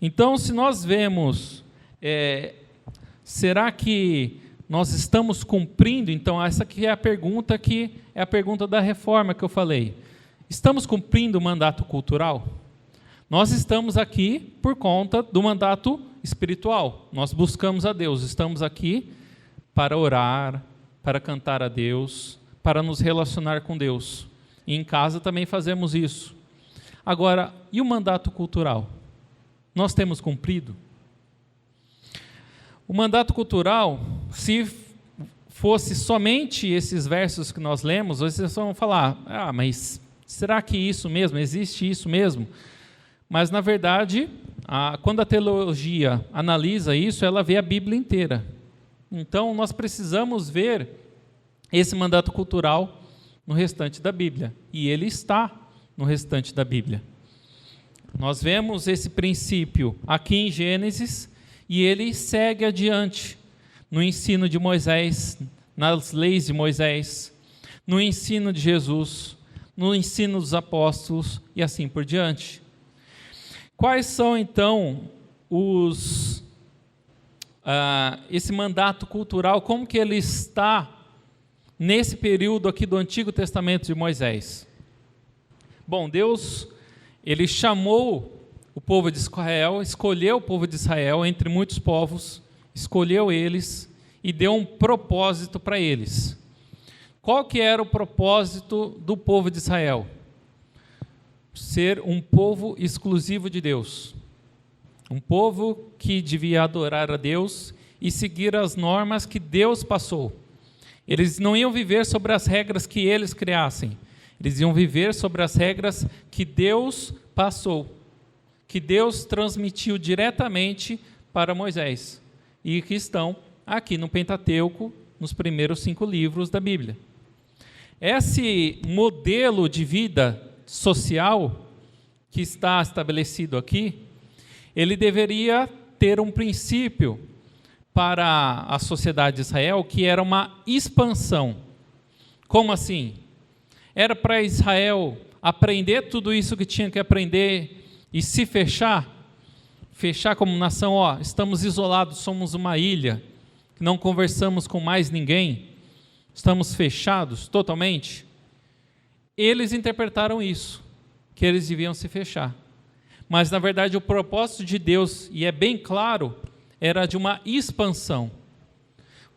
Speaker 4: Então, se nós vemos, será que nós estamos cumprindo? Então, essa aqui é a pergunta da reforma que eu falei. Estamos cumprindo o mandato cultural? Nós estamos aqui por conta do mandato espiritual. Nós buscamos a Deus, estamos aqui para orar, para cantar a Deus, para nos relacionar com Deus. E em casa também fazemos isso. Agora, e o mandato cultural? Nós temos cumprido? O mandato cultural, se fosse somente esses versos que nós lemos, vocês vão falar, mas será que isso mesmo, existe isso mesmo? Mas, na verdade, quando a teologia analisa isso, ela vê a Bíblia inteira. Então, nós precisamos ver esse mandato cultural no restante da Bíblia. E ele está no restante da Bíblia. Nós vemos esse princípio aqui em Gênesis e ele segue adiante no ensino de Moisés, nas leis de Moisés, no ensino de Jesus, no ensino dos apóstolos e assim por diante. Quais são, então, esse mandato cultural, como que ele está nesse período aqui do Antigo Testamento de Moisés? Bom, Deus, ele chamou o povo de Israel, escolheu o povo de Israel entre muitos povos, escolheu eles e deu um propósito para eles. Qual que era o propósito do povo de Israel? Ser um povo exclusivo de Deus. Um povo que devia adorar a Deus e seguir as normas que Deus passou. Eles não iam viver sobre as regras que eles criassem. Eles iam viver sobre as regras que Deus passou, que Deus transmitiu diretamente para Moisés e que estão aqui no Pentateuco, nos primeiros 5 livros da Bíblia. Esse modelo de vida social que está estabelecido aqui, ele deveria ter um princípio para a sociedade de Israel que era uma expansão. Como assim? Era para Israel aprender tudo isso que tinha que aprender e se fechar como nação, estamos isolados, somos uma ilha, não conversamos com mais ninguém, estamos fechados totalmente. Eles interpretaram isso, que eles deviam se fechar. Mas, na verdade, o propósito de Deus, e é bem claro, era de uma expansão.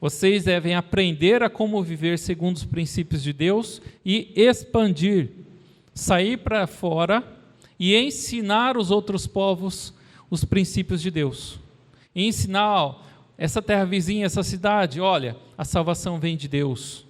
Speaker 4: Vocês devem aprender a como viver segundo os princípios de Deus e expandir, sair para fora e ensinar os outros povos os princípios de Deus. E ensinar, essa terra vizinha, essa cidade, olha, a salvação vem de Deus.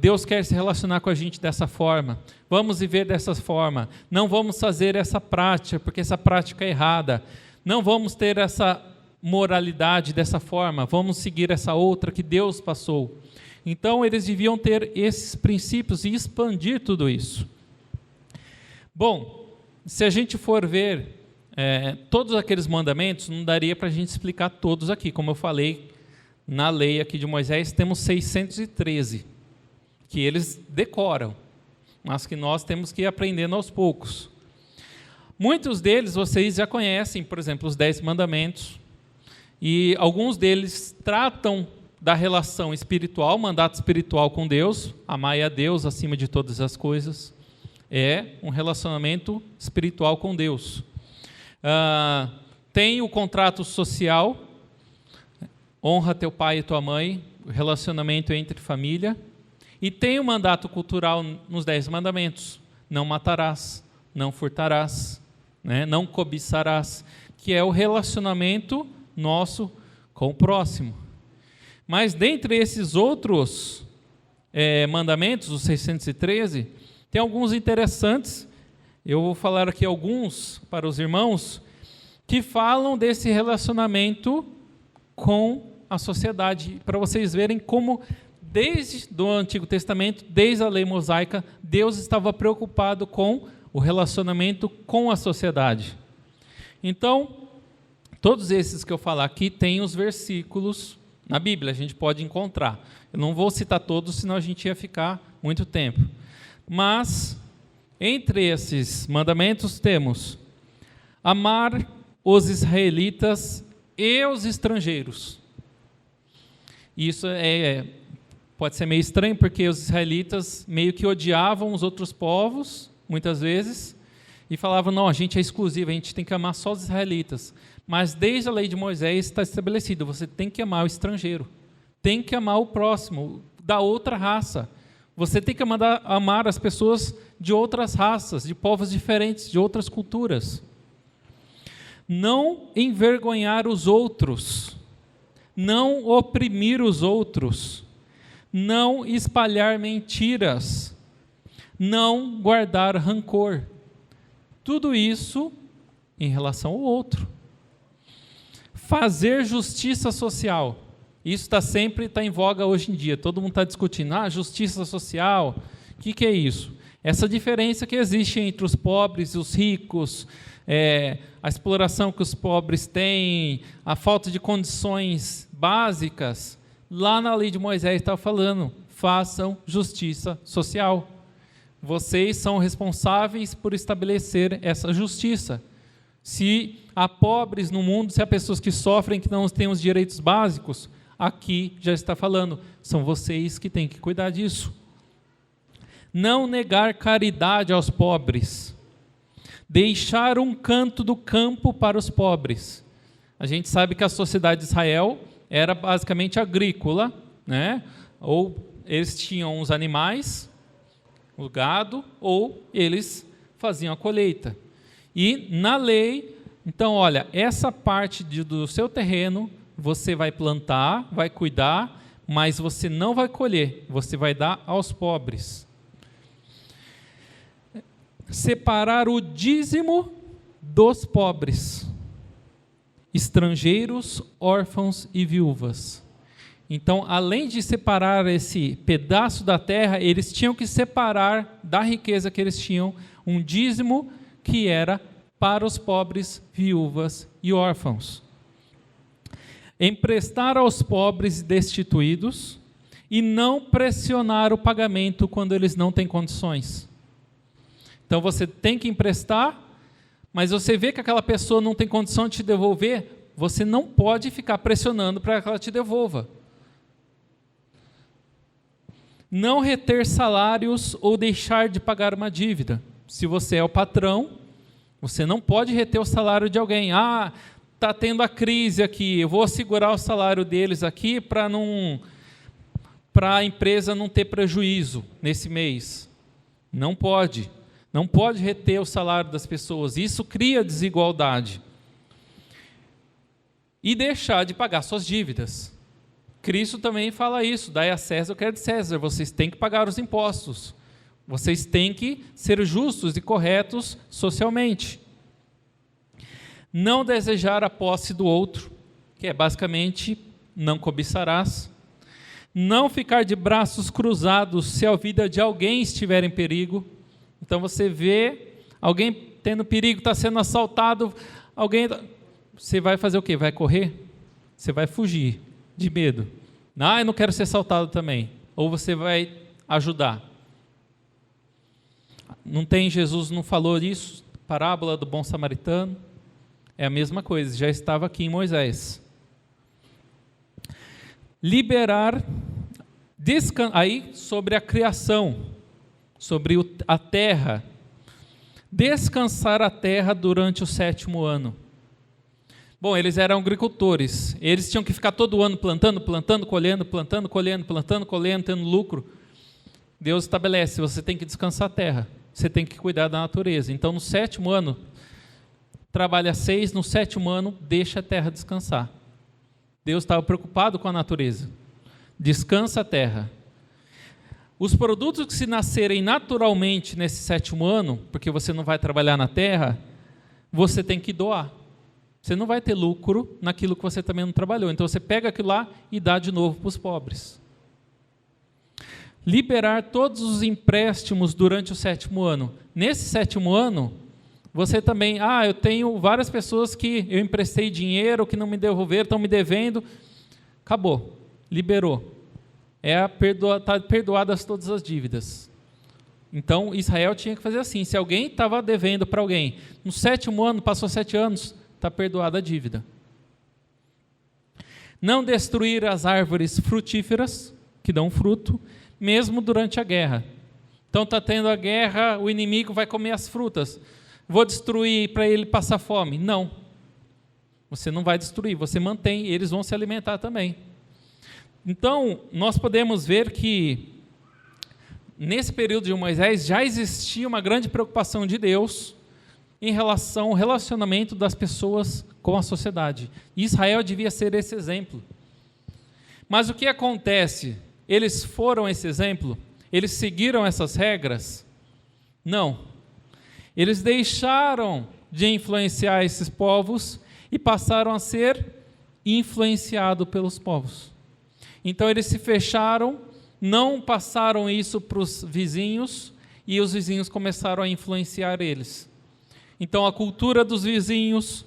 Speaker 4: Deus quer se relacionar com a gente dessa forma. Vamos viver dessa forma. Não vamos fazer essa prática, porque essa prática é errada. Não vamos ter essa moralidade dessa forma. Vamos seguir essa outra que Deus passou. Então, eles deviam ter esses princípios e expandir tudo isso. Bom, se a gente for ver todos aqueles mandamentos, não daria para a gente explicar todos aqui. Como eu falei, na lei aqui de Moisés, temos 613, que eles decoram, mas que nós temos que ir aprendendo aos poucos. Muitos deles vocês já conhecem, por exemplo, os 10 mandamentos, e alguns deles tratam da relação espiritual, mandato espiritual com Deus, amai a Deus acima de todas as coisas, é um relacionamento espiritual com Deus. Tem o contrato social, honra teu pai e tua mãe, o relacionamento entre família, e tem o mandato cultural nos 10 mandamentos, não matarás, não furtarás, não cobiçarás, que é o relacionamento nosso com o próximo. Mas dentre esses outros mandamentos, os 613, tem alguns interessantes. Eu vou falar aqui alguns para os irmãos que falam desse relacionamento com a sociedade, para vocês verem como desde o Antigo Testamento, desde a lei mosaica, Deus estava preocupado com o relacionamento com a sociedade. Então, todos esses que eu falar aqui têm os versículos na Bíblia, a gente pode encontrar. Eu não vou citar todos, senão a gente ia ficar muito tempo. Mas, entre esses mandamentos, temos amar os israelitas e os estrangeiros. Isso pode ser meio estranho, porque os israelitas meio que odiavam os outros povos, muitas vezes, e falavam, não, a gente é exclusivo, a gente tem que amar só os israelitas. Mas desde a lei de Moisés está estabelecido, você tem que amar o estrangeiro, tem que amar o próximo, da outra raça. Você tem que amar as pessoas de outras raças, de povos diferentes, de outras culturas. Não envergonhar os outros, não oprimir os outros, não espalhar mentiras, não guardar rancor. Tudo isso em relação ao outro. Fazer justiça social. Isso está em voga hoje em dia. Todo mundo está discutindo, justiça social, o que é isso? Essa diferença que existe entre os pobres e os ricos, a exploração que os pobres têm, a falta de condições básicas, lá na lei de Moisés estava falando, façam justiça social. Vocês são responsáveis por estabelecer essa justiça. Se há pobres no mundo, se há pessoas que sofrem, que não têm os direitos básicos, aqui já está falando, são vocês que têm que cuidar disso. Não negar caridade aos pobres. Deixar um canto do campo para os pobres. A gente sabe que a sociedade de Israel era basicamente agrícola, ou eles tinham os animais, o gado, ou eles faziam a colheita. E na lei, então, olha, essa parte do seu terreno, você vai plantar, vai cuidar, mas você não vai colher, você vai dar aos pobres. Separar o dízimo dos pobres, estrangeiros, órfãos e viúvas. Então, além de separar esse pedaço da terra, eles tinham que separar da riqueza que eles tinham um dízimo que era para os pobres, viúvas e órfãos. emprestar aos pobres e destituídos e não pressionar o pagamento quando eles não têm condições. Então você tem que emprestar, mas você vê que aquela pessoa não tem condição de te devolver, você não pode ficar pressionando para que ela te devolva. Não reter salários ou deixar de pagar uma dívida. Se você é o patrão, você não pode reter o salário de alguém. Ah, está tendo a crise aqui, eu vou segurar o salário deles aqui para a empresa não ter prejuízo nesse mês. Não pode. Não pode reter o salário das pessoas. Isso cria desigualdade. E deixar de pagar suas dívidas. Cristo também fala isso, dai a César o que é de César, vocês têm que pagar os impostos, vocês têm que ser justos e corretos socialmente. Não desejar a posse do outro, que é basicamente, não cobiçarás. Não ficar de braços cruzados se a vida de alguém estiver em perigo. Então você vê alguém tendo perigo, está sendo assaltado, você vai fazer o quê? Vai correr? Você vai fugir de medo. Eu não quero ser assaltado também. Ou você vai ajudar. Jesus não falou isso? Parábola do bom samaritano? É a mesma coisa, já estava aqui em Moisés. Liberar, aí sobre a criação, sobre a terra. Descansar a terra durante o 7º ano. Bom, eles eram agricultores, eles tinham que ficar todo ano plantando, colhendo, tendo lucro. Deus estabelece, você tem que descansar a terra, você tem que cuidar da natureza. Então, no 7º ano, trabalha 6, no 7º ano, deixa a terra descansar. Deus estava preocupado com a natureza. Descansa a terra. Os produtos que se nascerem naturalmente nesse 7º ano, porque você não vai trabalhar na terra, você tem que doar. Você não vai ter lucro naquilo que você também não trabalhou. Então você pega aquilo lá e dá de novo para os pobres. Liberar todos os empréstimos durante o 7º ano. Nesse 7º ano, você também, eu tenho várias pessoas que eu emprestei dinheiro, que não me devolveram, estão me devendo. Acabou, liberou. Está perdoadas todas as dívidas. Então Israel tinha que fazer assim, se alguém estava devendo para alguém, no 7º ano, passou 7 anos, está perdoada a dívida. Não destruir as árvores frutíferas, que dão fruto, mesmo durante a guerra. Então está tendo a guerra, o inimigo vai comer as frutas. Vou destruir para ele passar fome. Não. Você não vai destruir, você mantém, eles vão se alimentar também. Então, nós podemos ver que, nesse período de Moisés, já existia uma grande preocupação de Deus em relação ao relacionamento das pessoas com a sociedade. Israel devia ser esse exemplo. Mas o que acontece? Eles foram esse exemplo? Eles seguiram essas regras? Não. Eles deixaram de influenciar esses povos e passaram a ser influenciados pelos povos. Então eles se fecharam, não passaram isso para os vizinhos e os vizinhos começaram a influenciar eles. Então a cultura dos vizinhos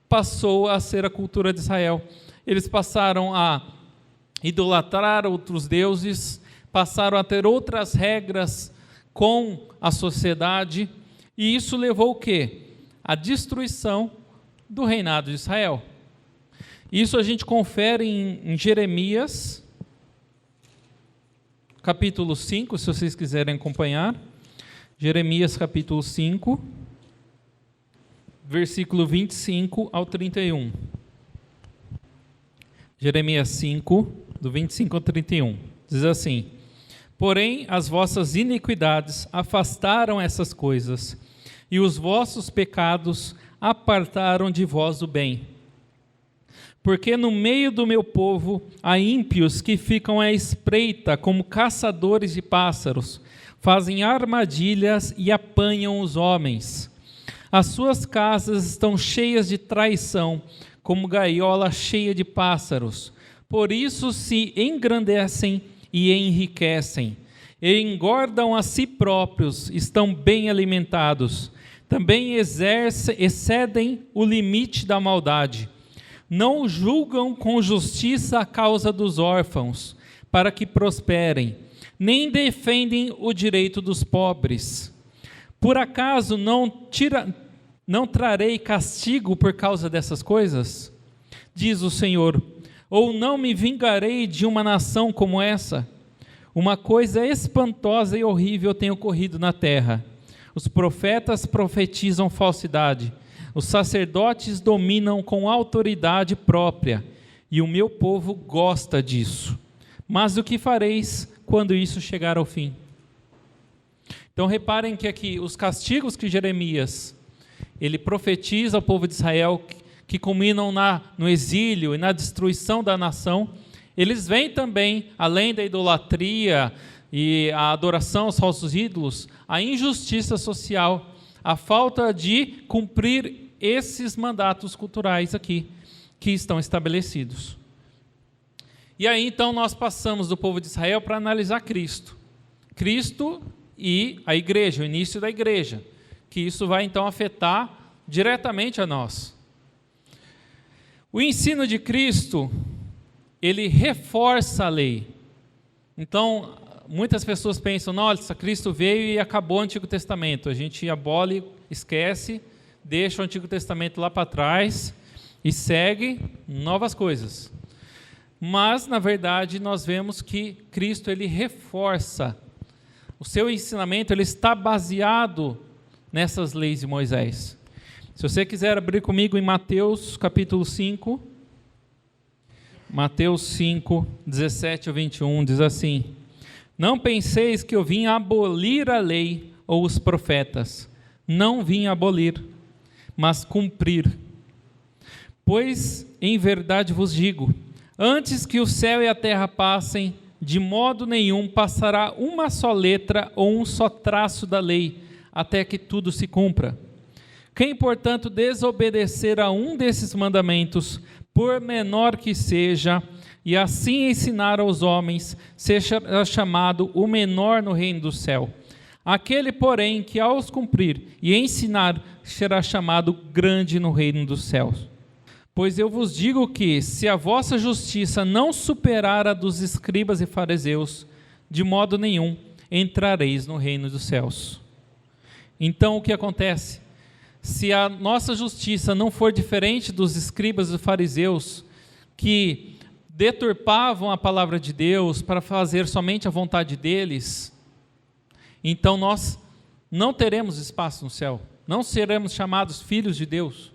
Speaker 4: passou a ser a cultura de Israel. Eles passaram a idolatrar outros deuses, passaram a ter outras regras com a sociedade, e isso levou o quê? A destruição do reinado de Israel. Isso a gente confere em Jeremias, capítulo 5, se vocês quiserem acompanhar. Jeremias, capítulo 5, versículo 25 ao 31. Jeremias 5, do 25 ao 31. Diz assim: porém, as vossas iniquidades afastaram essas coisas, e os vossos pecados apartaram de vós o bem. Porque no meio do meu povo há ímpios que ficam à espreita como caçadores de pássaros, fazem armadilhas e apanham os homens. As suas casas estão cheias de traição, como gaiola cheia de pássaros. Por isso se engrandecem e enriquecem, e engordam a si próprios, estão bem alimentados. Também excedem o limite da maldade. Não julgam com justiça a causa dos órfãos, para que prosperem, nem defendem o direito dos pobres. Por acaso não trarei castigo por causa dessas coisas? Diz o Senhor, ou não me vingarei de uma nação como essa? Uma coisa espantosa e horrível tem ocorrido na terra. Os profetas profetizam falsidade, os sacerdotes dominam com autoridade própria, e o meu povo gosta disso. Mas o que fareis quando isso chegar ao fim? Então reparem que aqui os castigos que Jeremias ele profetiza ao povo de Israel, que culminam no exílio e na destruição da nação, eles vêm também, além da idolatria e a adoração aos falsos ídolos, a injustiça social, a falta de cumprir esses mandatos culturais aqui, que estão estabelecidos. E aí então nós passamos do povo de Israel para analisar Cristo. Cristo e a igreja, o início da igreja, que isso vai então afetar diretamente a nós. O ensino de Cristo, ele reforça a lei. Então, muitas pessoas pensam, nossa, Cristo veio e acabou o Antigo Testamento. A gente abole, esquece, deixa o Antigo Testamento lá para trás e segue novas coisas. Mas, na verdade, nós vemos que Cristo ele reforça. O seu ensinamento ele está baseado nessas leis de Moisés. Se você quiser abrir comigo em Mateus capítulo 5, Mateus 5, 17 ao 21, diz assim: Não penseis que eu vim abolir a lei ou os profetas. Não vim abolir, mas cumprir. Pois, em verdade vos digo, antes que o céu e a terra passem, de modo nenhum passará uma só letra ou um só traço da lei, até que tudo se cumpra. Quem, portanto, desobedecer a um desses mandamentos, por menor que seja, e assim ensinar aos homens, seja chamado o menor no reino do céu. Aquele, porém, que aos cumprir e ensinar, será chamado grande no reino dos céus. Pois eu vos digo que, se a vossa justiça não superar a dos escribas e fariseus, de modo nenhum entrareis no reino dos céus. Então, o que acontece? Se a nossa justiça não for diferente dos escribas e fariseus, que deturpavam a palavra de Deus para fazer somente a vontade deles, então nós não teremos espaço no céu, não seremos chamados filhos de Deus.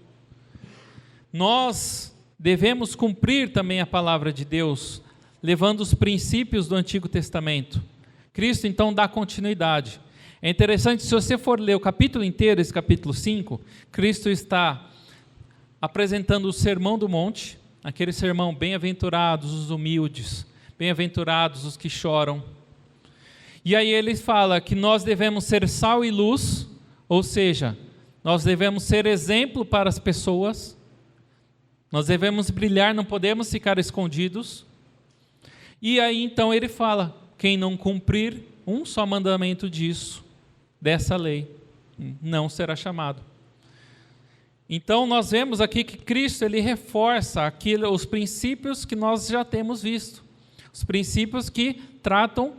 Speaker 4: Nós devemos cumprir também a palavra de Deus, levando os princípios do Antigo Testamento. Cristo então dá continuidade. É interessante, se você for ler o capítulo inteiro, esse capítulo 5, Cristo está apresentando o Sermão do Monte, aquele sermão, bem-aventurados os humildes, bem-aventurados os que choram. E aí ele fala que nós devemos ser sal e luz, ou seja, nós devemos ser exemplo para as pessoas, nós devemos brilhar, não podemos ficar escondidos. E aí então ele fala, quem não cumprir um só mandamento dessa lei, não será chamado. Então nós vemos aqui que Cristo ele reforça os princípios que nós já temos visto, os princípios que tratam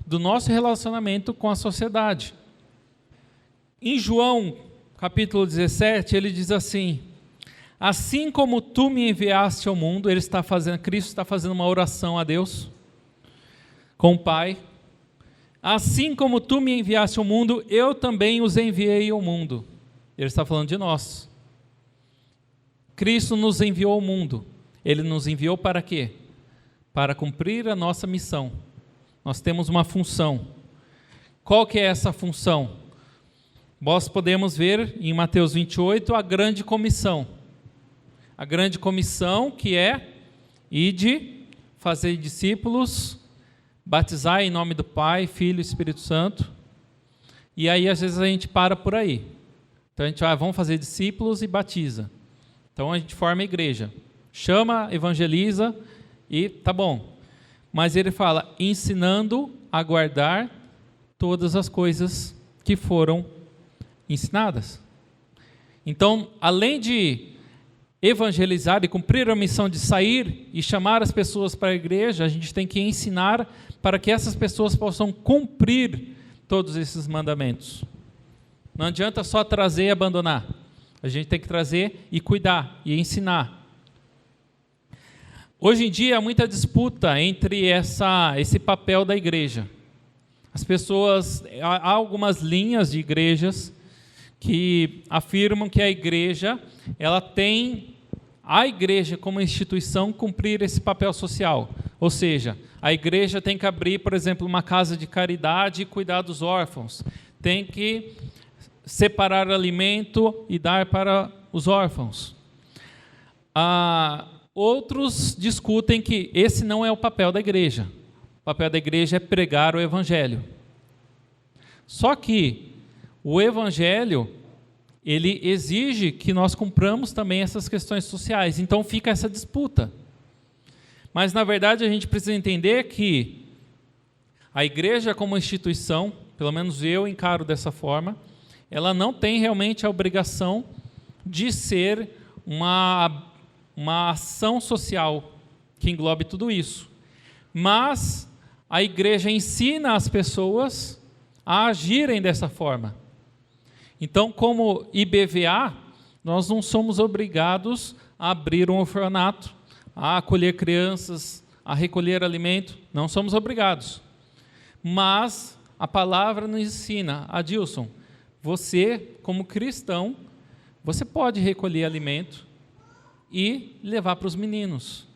Speaker 4: do nosso relacionamento com a sociedade. Em João capítulo 17, ele diz assim: assim como tu me enviaste ao mundo, Cristo está fazendo uma oração a Deus, com o Pai, assim como tu me enviaste ao mundo, eu também os enviei ao mundo. Ele está falando de nós. Cristo nos enviou ao mundo. Ele nos enviou para quê? Para cumprir a nossa missão. Nós temos uma função. Qual que é essa função? Nós podemos ver em Mateus 28 a grande comissão. A grande comissão que é ide, fazer discípulos, batizar em nome do Pai, Filho e Espírito Santo. E aí às vezes a gente para por aí. Então a gente vai, vamos fazer discípulos e batiza. Então a gente forma a igreja, chama, evangeliza e tá bom. Mas ele fala, ensinando a guardar todas as coisas que foram ensinadas. Então, além de evangelizar e cumprir a missão de sair e chamar as pessoas para a igreja, a gente tem que ensinar para que essas pessoas possam cumprir todos esses mandamentos. Não adianta só trazer e abandonar. A gente tem que trazer e cuidar e ensinar. Hoje em dia há muita disputa entre esse papel da igreja. As pessoas, há algumas linhas de igrejas que afirmam que a igreja tem como instituição cumprir esse papel social. Ou seja, a igreja tem que abrir, por exemplo, uma casa de caridade e cuidar dos órfãos. Tem que separar alimento e dar para os órfãos. Outros discutem que esse não é o papel da igreja. O papel da igreja é pregar o evangelho. Só que o evangelho, ele exige que nós cumpramos também essas questões sociais. Então fica essa disputa. Mas, na verdade, a gente precisa entender que a igreja como instituição, pelo menos eu encaro dessa forma, ela não tem realmente a obrigação de ser uma ação social que englobe tudo isso. Mas a igreja ensina as pessoas a agirem dessa forma. Então, como IBVA, nós não somos obrigados a abrir um orfanato, a acolher crianças, a recolher alimento, não somos obrigados. Mas a palavra nos ensina, Adilson, você, como cristão, você pode recolher alimento e levar para os meninos.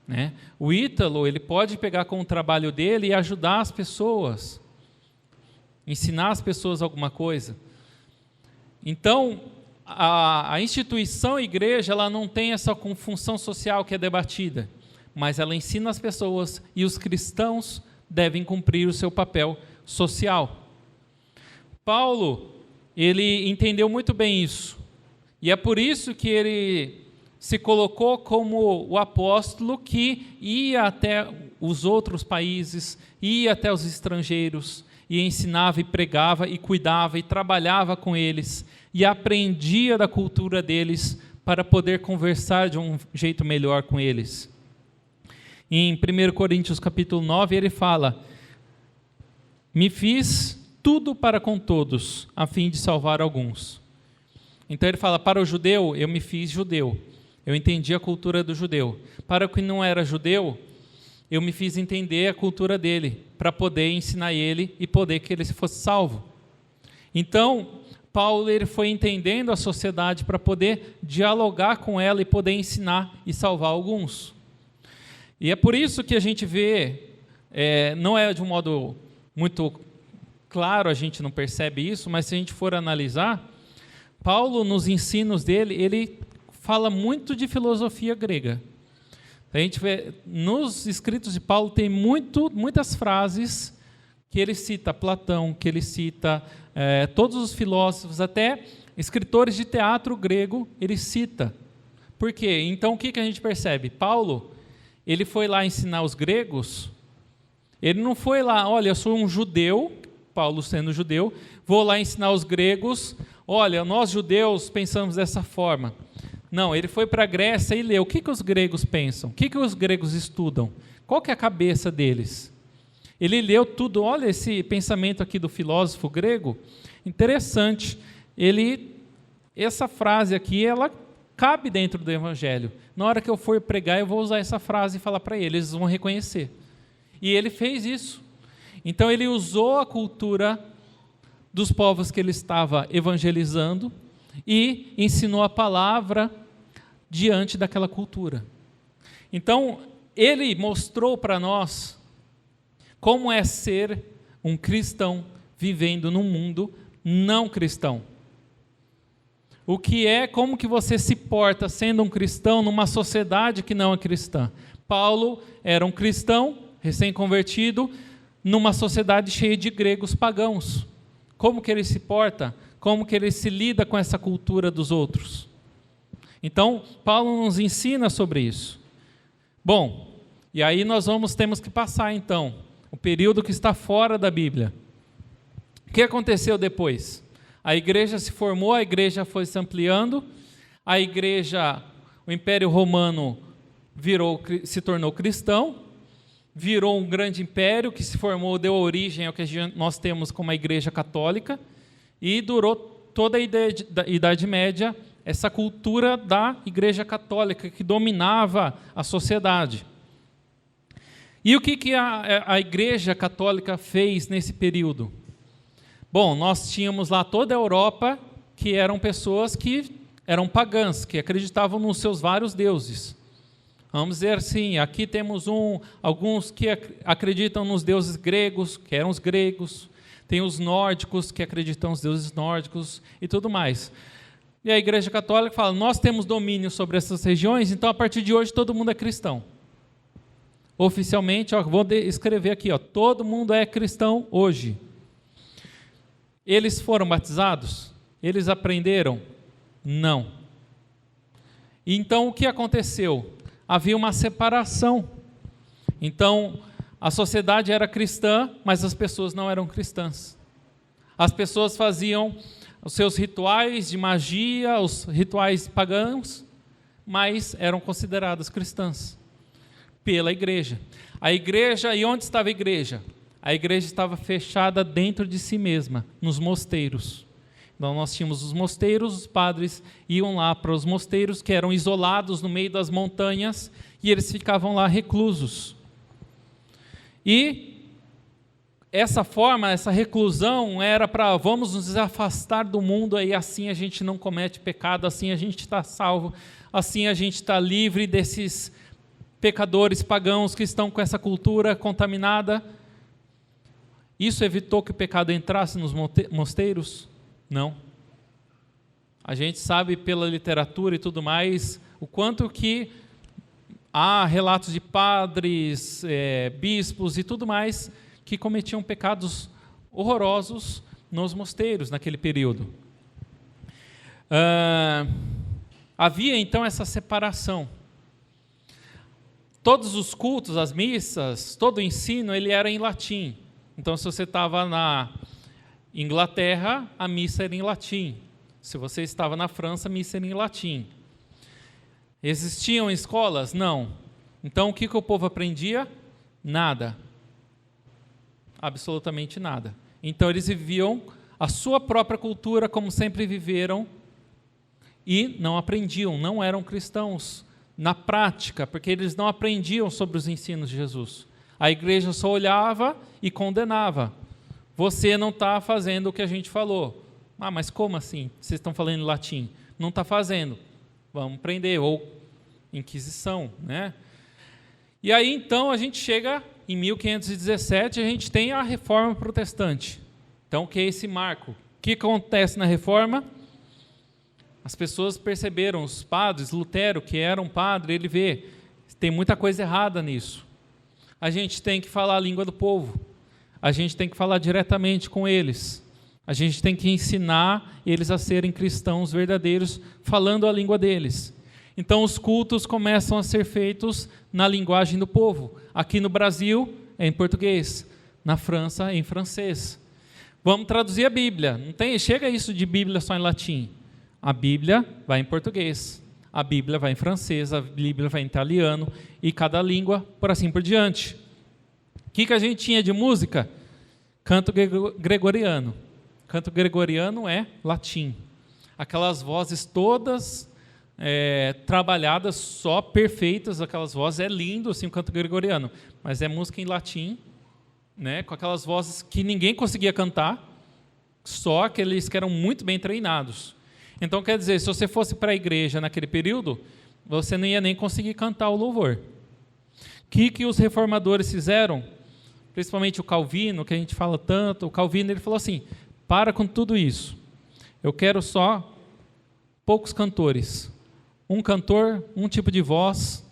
Speaker 4: Né? O Ítalo, ele pode pegar com o trabalho dele e ajudar as pessoas, ensinar as pessoas alguma coisa. Então, a instituição a igreja, ela não tem essa função social que é debatida, mas ela ensina as pessoas e os cristãos devem cumprir o seu papel social. Paulo, ele entendeu muito bem isso, e é por isso que ele se colocou como o apóstolo que ia até os outros países, ia até os estrangeiros, e ensinava e pregava e cuidava e trabalhava com eles e aprendia da cultura deles para poder conversar de um jeito melhor com eles. Em 1 Coríntios capítulo 9 ele fala: me fiz tudo para com todos, a fim de salvar alguns. Então ele fala, para o judeu eu me fiz judeu, eu entendi a cultura do judeu. Para o que não era judeu, eu me fiz entender a cultura dele, para poder ensinar ele e poder que ele fosse salvo. Então, Paulo ele foi entendendo a sociedade para poder dialogar com ela e poder ensinar e salvar alguns. E é por isso que a gente vê, não é de um modo muito claro, a gente não percebe isso, mas se a gente for analisar, Paulo, nos ensinos dele, ele fala muito de filosofia grega. A gente vê, nos escritos de Paulo tem muitas frases que ele cita Platão, que ele cita todos os filósofos, até escritores de teatro grego, ele cita. Por quê? Então, o que a gente percebe? Paulo, ele foi lá ensinar os gregos, ele não foi lá, olha, eu sou um judeu, Paulo sendo judeu, vou lá ensinar os gregos, olha, nós judeus pensamos dessa forma. Não, ele foi para a Grécia e leu. O que os gregos pensam? O que os gregos estudam? Qual que é a cabeça deles? Ele leu tudo. Olha esse pensamento aqui do filósofo grego. Interessante. Essa frase aqui, ela cabe dentro do Evangelho. Na hora que eu for pregar, eu vou usar essa frase e falar para eles. Eles vão reconhecer. E ele fez isso. Então, ele usou a cultura dos povos que ele estava evangelizando e ensinou a palavra diante daquela cultura. Então, ele mostrou para nós como é ser um cristão vivendo num mundo não cristão. Como que você se porta sendo um cristão numa sociedade que não é cristã. Paulo era um cristão recém-convertido numa sociedade cheia de gregos pagãos. Como que ele se porta? Como que ele se lida com essa cultura dos outros? Então, Paulo nos ensina sobre isso. Bom, e aí nós temos que passar, então, o período que está fora da Bíblia. O que aconteceu depois? A igreja se formou, a igreja foi se ampliando, a igreja, o Império Romano se tornou cristão, virou um grande império que se formou, deu origem ao que nós temos como a Igreja Católica, e durou toda a Idade Média essa cultura da Igreja Católica que dominava a sociedade. E o que a Igreja Católica fez nesse período? Bom, nós tínhamos lá toda a Europa, que eram pessoas que eram pagãs, que acreditavam nos seus vários deuses. Vamos dizer assim, aqui temos alguns que acreditam nos deuses gregos, que eram os gregos, tem os nórdicos, que acreditam nos deuses nórdicos e tudo mais. E a Igreja Católica fala, nós temos domínio sobre essas regiões, então a partir de hoje todo mundo é cristão. Oficialmente, vou escrever aqui, todo mundo é cristão hoje. Eles foram batizados? Eles aprenderam? Não. Então, o que aconteceu? Havia uma separação. Então, a sociedade era cristã, mas as pessoas não eram cristãs. As pessoas faziam os seus rituais de magia, os rituais pagãos, mas eram consideradas cristãs pela igreja. A igreja, e onde estava a igreja? A igreja estava fechada dentro de si mesma, nos mosteiros. Então, nós tínhamos os mosteiros, os padres iam lá para os mosteiros, que eram isolados no meio das montanhas, e eles ficavam lá reclusos. E essa forma, essa reclusão, era para vamos nos afastar do mundo, aí assim a gente não comete pecado, assim a gente está salvo, assim a gente está livre desses pecadores pagãos que estão com essa cultura contaminada. Isso evitou que o pecado entrasse nos mosteiros? Não. A gente sabe pela literatura e tudo mais o quanto que há relatos de padres, bispos e tudo mais que cometiam pecados horrorosos nos mosteiros naquele período. Havia então essa separação. Todos os cultos, as missas, todo o ensino, ele era em latim. Então, se você estava na Inglaterra, a missa era em latim. Se você estava na França, a missa era em latim. Existiam escolas? Não. Então, o que o povo aprendia? Nada. Absolutamente nada. Então, eles viviam a sua própria cultura, como sempre viveram, e não aprendiam, não eram cristãos na prática, porque eles não aprendiam sobre os ensinos de Jesus. A igreja só olhava e condenava. Você não está fazendo o que a gente falou. Ah, mas como assim? Vocês estão falando em latim? Não está fazendo. Vamos prender, ou Inquisição, né? E aí, então, a gente chega em 1517, a gente tem a Reforma Protestante. Então, o que é esse marco? O que acontece na Reforma? As pessoas perceberam, os padres, Lutero, que era um padre, ele vê, tem muita coisa errada nisso. A gente tem que falar a língua do povo. A gente tem que falar diretamente com eles. A gente tem que ensinar eles a serem cristãos verdadeiros, falando a língua deles. Então, os cultos começam a ser feitos na linguagem do povo. Aqui no Brasil, é em português. Na França, é em francês. Vamos traduzir a Bíblia. Não tem, chega isso de Bíblia só em latim. A Bíblia vai em português. A Bíblia vai em francês, a Bíblia vai em italiano, e cada língua, por assim por diante. O que a gente tinha de música? Canto gregoriano. Canto gregoriano é latim. Aquelas vozes todas trabalhadas, só perfeitas, aquelas vozes, é lindo assim, o canto gregoriano, mas é música em latim, né, com aquelas vozes que ninguém conseguia cantar, só aqueles que eram muito bem treinados. Então, quer dizer, se você fosse para a igreja naquele período, você não ia nem conseguir cantar o louvor. O que os reformadores fizeram? Principalmente o Calvino, que a gente fala tanto, o Calvino ele falou assim, para com tudo isso, eu quero só poucos cantores, um cantor, um tipo de voz,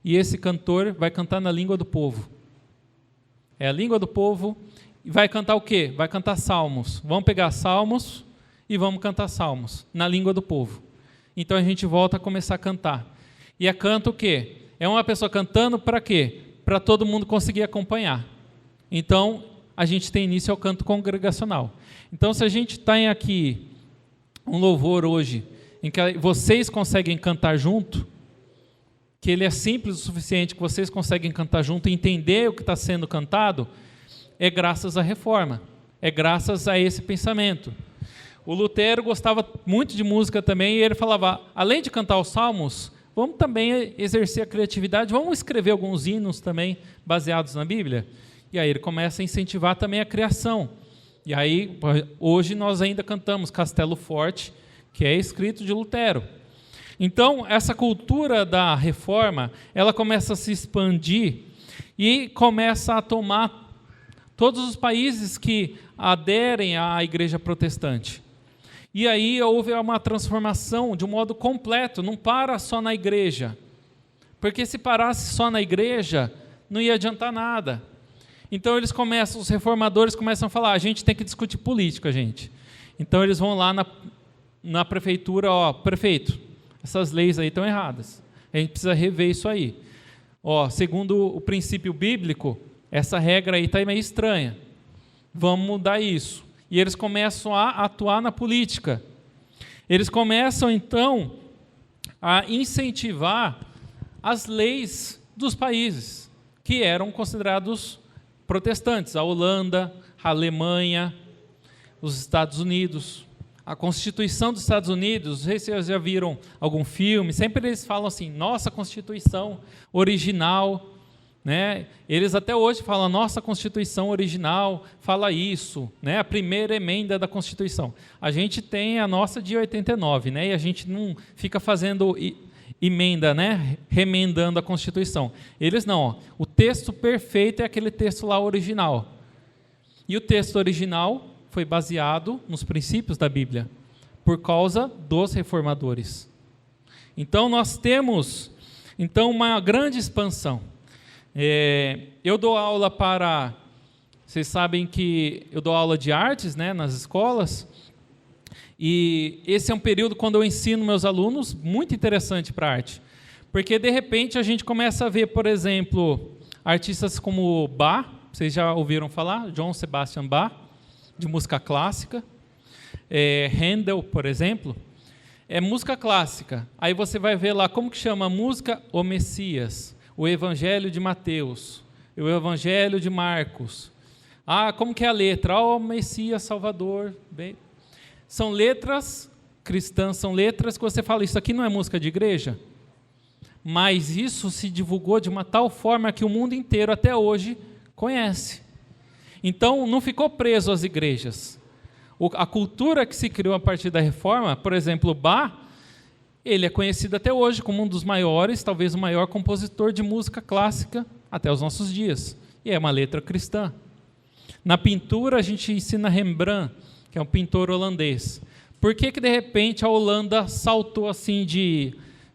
Speaker 4: e esse cantor vai cantar na língua do povo. É a língua do povo, e vai cantar o quê? Vai cantar salmos. Vamos pegar salmos e vamos cantar salmos, na língua do povo. Então a gente volta a começar a cantar. E é canto o quê? É uma pessoa cantando para quê? Para todo mundo conseguir acompanhar. Então, a gente tem início ao canto congregacional. Então, se a gente tem aqui um louvor hoje, em que vocês conseguem cantar junto, que ele é simples o suficiente que vocês conseguem cantar junto e entender o que está sendo cantado, é graças à reforma, é graças a esse pensamento. O Lutero gostava muito de música também, e ele falava, além de cantar os salmos, vamos também exercer a criatividade, vamos escrever alguns hinos também baseados na Bíblia. E aí ele começa a incentivar também a criação. E aí, hoje nós ainda cantamos Castelo Forte, que é escrito de Lutero. Então, essa cultura da reforma, ela começa a se expandir e começa a tomar todos os países que aderem à igreja protestante. E aí houve uma transformação de um modo completo, não para só na igreja. Porque se parasse só na igreja, não ia adiantar nada. Então os reformadores começam a falar, a gente tem que discutir política, gente. Então eles vão lá na prefeitura, prefeito, essas leis aí estão erradas. A gente precisa rever isso aí. Segundo o princípio bíblico, essa regra aí está meio estranha. Vamos mudar isso. E eles começam a atuar na política. Eles começam, então, a incentivar as leis dos países que eram considerados protestantes. A Holanda, a Alemanha, os Estados Unidos. A Constituição dos Estados Unidos, não sei se vocês já viram algum filme, sempre eles falam assim, nossa Constituição original, né? Eles até hoje falam, nossa Constituição original fala isso, né? A primeira emenda da Constituição. A gente tem a nossa de 89, né? E a gente não fica fazendo emenda, né? Remendando a Constituição. Eles não, o texto perfeito é aquele texto lá original. E o texto original foi baseado nos princípios da Bíblia, por causa dos reformadores. Então, nós temos uma grande expansão. Eu dou aula vocês sabem que eu dou aula de artes, né, nas escolas, e esse é um período quando eu ensino meus alunos, muito interessante para a arte, porque de repente a gente começa a ver, por exemplo, artistas como Bach, vocês já ouviram falar? Johann Sebastian Bach, de música clássica, Handel, por exemplo, é música clássica, aí você vai ver lá como que chama a música, o Messias, o Evangelho de Mateus, o Evangelho de Marcos. Como que é a letra? O Messias Salvador. Bem, são letras cristãs, são letras que você fala, isso aqui não é música de igreja? Mas isso se divulgou de uma tal forma que o mundo inteiro até hoje conhece. Então, não ficou preso às igrejas. A cultura que se criou a partir da reforma, por exemplo, Bach, ele é conhecido até hoje como um dos maiores, talvez o maior compositor de música clássica até os nossos dias. E é uma letra cristã. Na pintura, a gente ensina Rembrandt, que é um pintor holandês. Por que de repente a Holanda saltou assim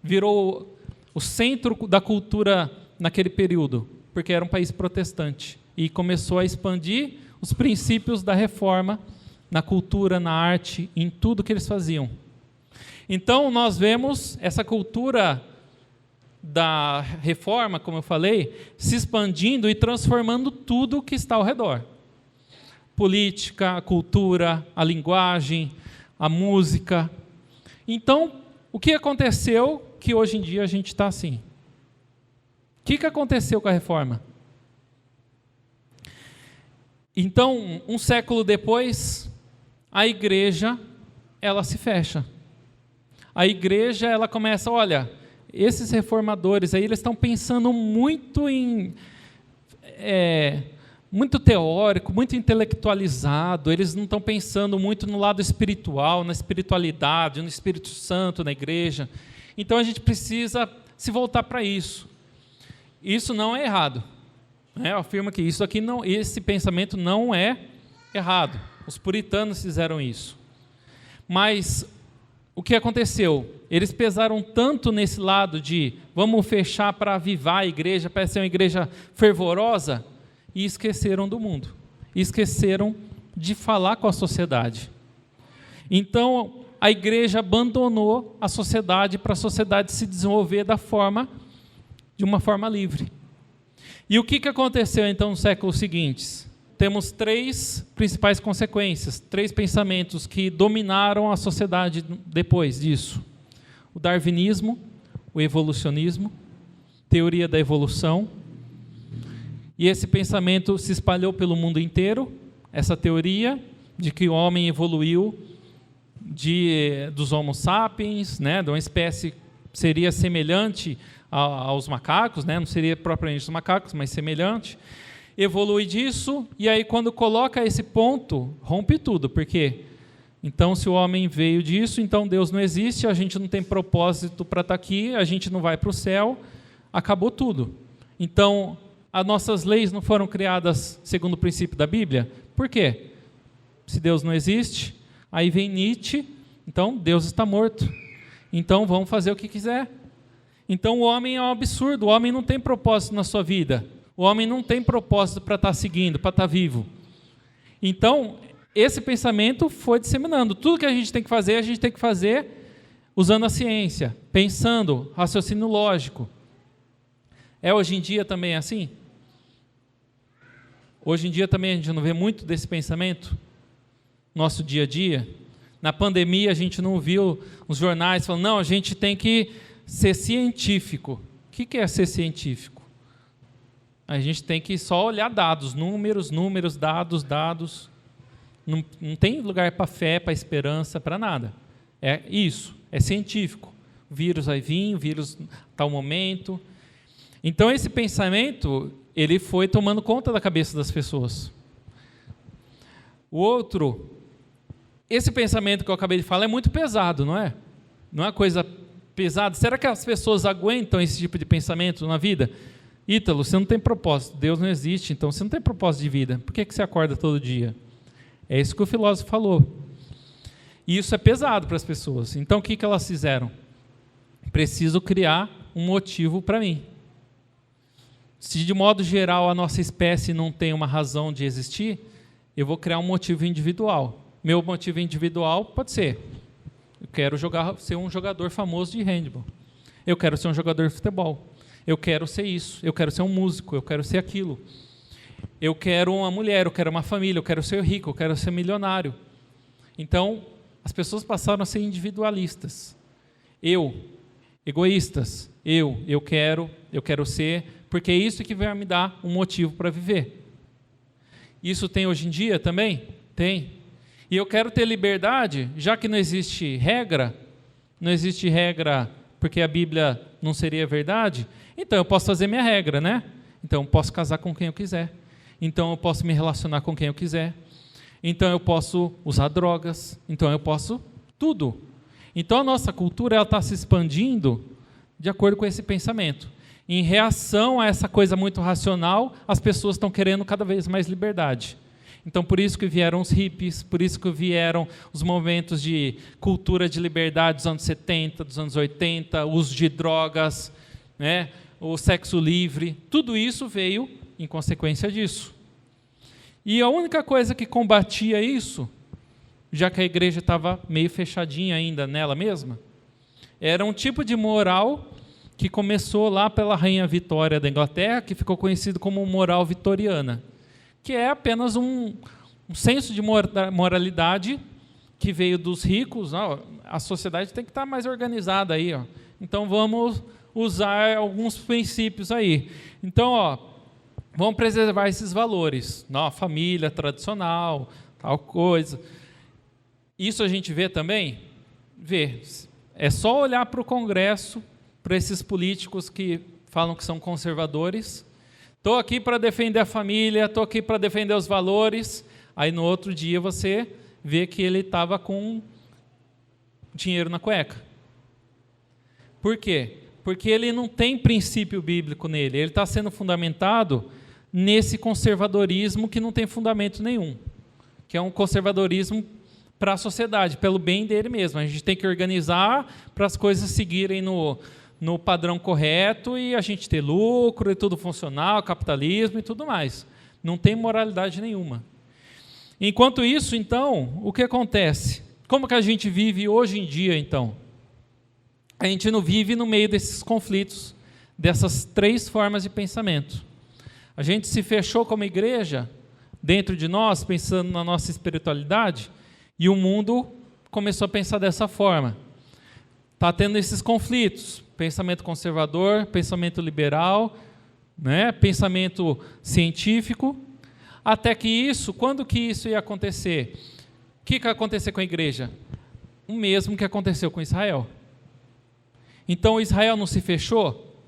Speaker 4: virou o centro da cultura naquele período? Porque era um país protestante e começou a expandir os princípios da reforma na cultura, na arte, em tudo que eles faziam. Então, nós vemos essa cultura da reforma, como eu falei, se expandindo e transformando tudo que está ao redor. Política, a cultura, a linguagem, a música. Então, o que aconteceu que hoje em dia a gente está assim? O que aconteceu com a reforma? Então, um século depois, a igreja, ela se fecha. A igreja, ela começa, olha, esses reformadores aí, eles estão pensando muito muito teórico, muito intelectualizado, eles não estão pensando muito no lado espiritual, na espiritualidade, no Espírito Santo, na igreja. Então, a gente precisa se voltar para isso. Isso não é errado. Eu afirmo que esse pensamento não é errado. Os puritanos fizeram isso. Mas o que aconteceu? Eles pesaram tanto nesse lado de vamos fechar para avivar a igreja, para ser uma igreja fervorosa, e esqueceram do mundo. Esqueceram de falar com a sociedade. Então, a igreja abandonou a sociedade para a sociedade se desenvolver de uma forma livre. E o que aconteceu então nos séculos seguintes? Temos 3 principais consequências, 3 pensamentos que dominaram a sociedade depois disso. o darwinismo, o evolucionismo, teoria da evolução. E esse pensamento se espalhou pelo mundo inteiro, essa teoria de que o homem evoluiu dos Homo sapiens, né, de uma espécie que seria semelhante aos macacos, né, não seria propriamente os macacos, mas semelhante, evolui disso, e aí quando coloca esse ponto, rompe tudo, porque então se o homem veio disso, então Deus não existe, a gente não tem propósito para estar aqui, a gente não vai para o céu, acabou tudo. Então, as nossas leis não foram criadas segundo o princípio da Bíblia? Por quê? Se Deus não existe, aí vem Nietzsche, então Deus está morto. Então vamos fazer o que quiser. Então o homem é um absurdo, o homem não tem propósito na sua vida. O homem não tem propósito para estar seguindo, para estar vivo. Então, esse pensamento foi disseminando. Tudo que a gente tem que fazer usando a ciência, pensando, raciocínio lógico. Hoje em dia também assim? Hoje em dia também a gente não vê muito desse pensamento? Nosso dia a dia? Na pandemia a gente não viu os jornais falando, não, a gente tem que ser científico. O que é ser científico? A gente tem que só olhar dados, números, dados. Não tem lugar para fé, para esperança, para nada. É isso, é científico. O vírus vai vir, o vírus tal momento. Então esse pensamento, ele foi tomando conta da cabeça das pessoas. O outro, esse pensamento que eu acabei de falar é muito pesado, não é? Não é uma coisa pesada. Será que as pessoas aguentam esse tipo de pensamento na vida? Ítalo, você não tem propósito, Deus não existe, então você não tem propósito de vida. Por que você acorda todo dia? É isso que o filósofo falou. E isso é pesado para as pessoas. Então o que elas fizeram? Preciso criar um motivo para mim. Se de modo geral a nossa espécie não tem uma razão de existir, eu vou criar um motivo individual. Meu motivo individual pode ser, eu quero ser um jogador famoso de handball. Eu quero ser um jogador de futebol. Eu quero ser isso. Eu quero ser um músico. Eu quero ser aquilo. Eu quero uma mulher. Eu quero uma família. Eu quero ser rico. Eu quero ser milionário. Então, as pessoas passaram a ser individualistas. Egoístas. Eu quero ser, porque é isso que vai me dar um motivo para viver. Isso tem hoje em dia também? Tem. E eu quero ter liberdade, já que não existe regra porque a Bíblia não seria verdade, então eu posso fazer minha regra, né? Então eu posso casar com quem eu quiser. Então eu posso me relacionar com quem eu quiser. Então eu posso usar drogas. Então eu posso tudo. Então a nossa cultura está se expandindo de acordo com esse pensamento. Em reação a essa coisa muito racional, as pessoas estão querendo cada vez mais liberdade. Então, por isso que vieram os hippies, por isso que vieram os movimentos de cultura de liberdade dos anos 70, dos anos 80, o uso de drogas, né, o sexo livre, tudo isso veio em consequência disso. E a única coisa que combatia isso, já que a igreja estava meio fechadinha ainda nela mesma, era um tipo de moral que começou lá pela Rainha Vitória da Inglaterra, que ficou conhecido como moral vitoriana, que é apenas um senso de moralidade que veio dos ricos. A sociedade tem que estar mais organizada aí. Então, vamos usar alguns princípios aí. Então, vamos preservar esses valores. Família tradicional, tal coisa. Isso a gente vê também? Vê. É só olhar para o Congresso, para esses políticos que falam que são conservadores. Estou aqui para defender a família, estou aqui para defender os valores. Aí no outro dia você vê que ele estava com dinheiro na cueca. Por quê? Porque ele não tem princípio bíblico nele. Ele está sendo fundamentado nesse conservadorismo que não tem fundamento nenhum. Que é um conservadorismo para a sociedade, pelo bem dele mesmo. A gente tem que organizar para as coisas seguirem no padrão correto e a gente ter lucro e tudo funcional, capitalismo e tudo mais. Não tem moralidade nenhuma. Enquanto isso, então, o que acontece? Como que a gente vive hoje em dia, então? A gente não vive no meio desses conflitos, dessas três formas de pensamento. A gente se fechou como igreja, dentro de nós, pensando na nossa espiritualidade, e o mundo começou a pensar dessa forma. está tendo esses conflitos, pensamento conservador, pensamento liberal, né, pensamento científico, até que isso, quando que isso ia acontecer? O que ia acontecer com a igreja? O mesmo que aconteceu com Israel. Então Israel não se fechou,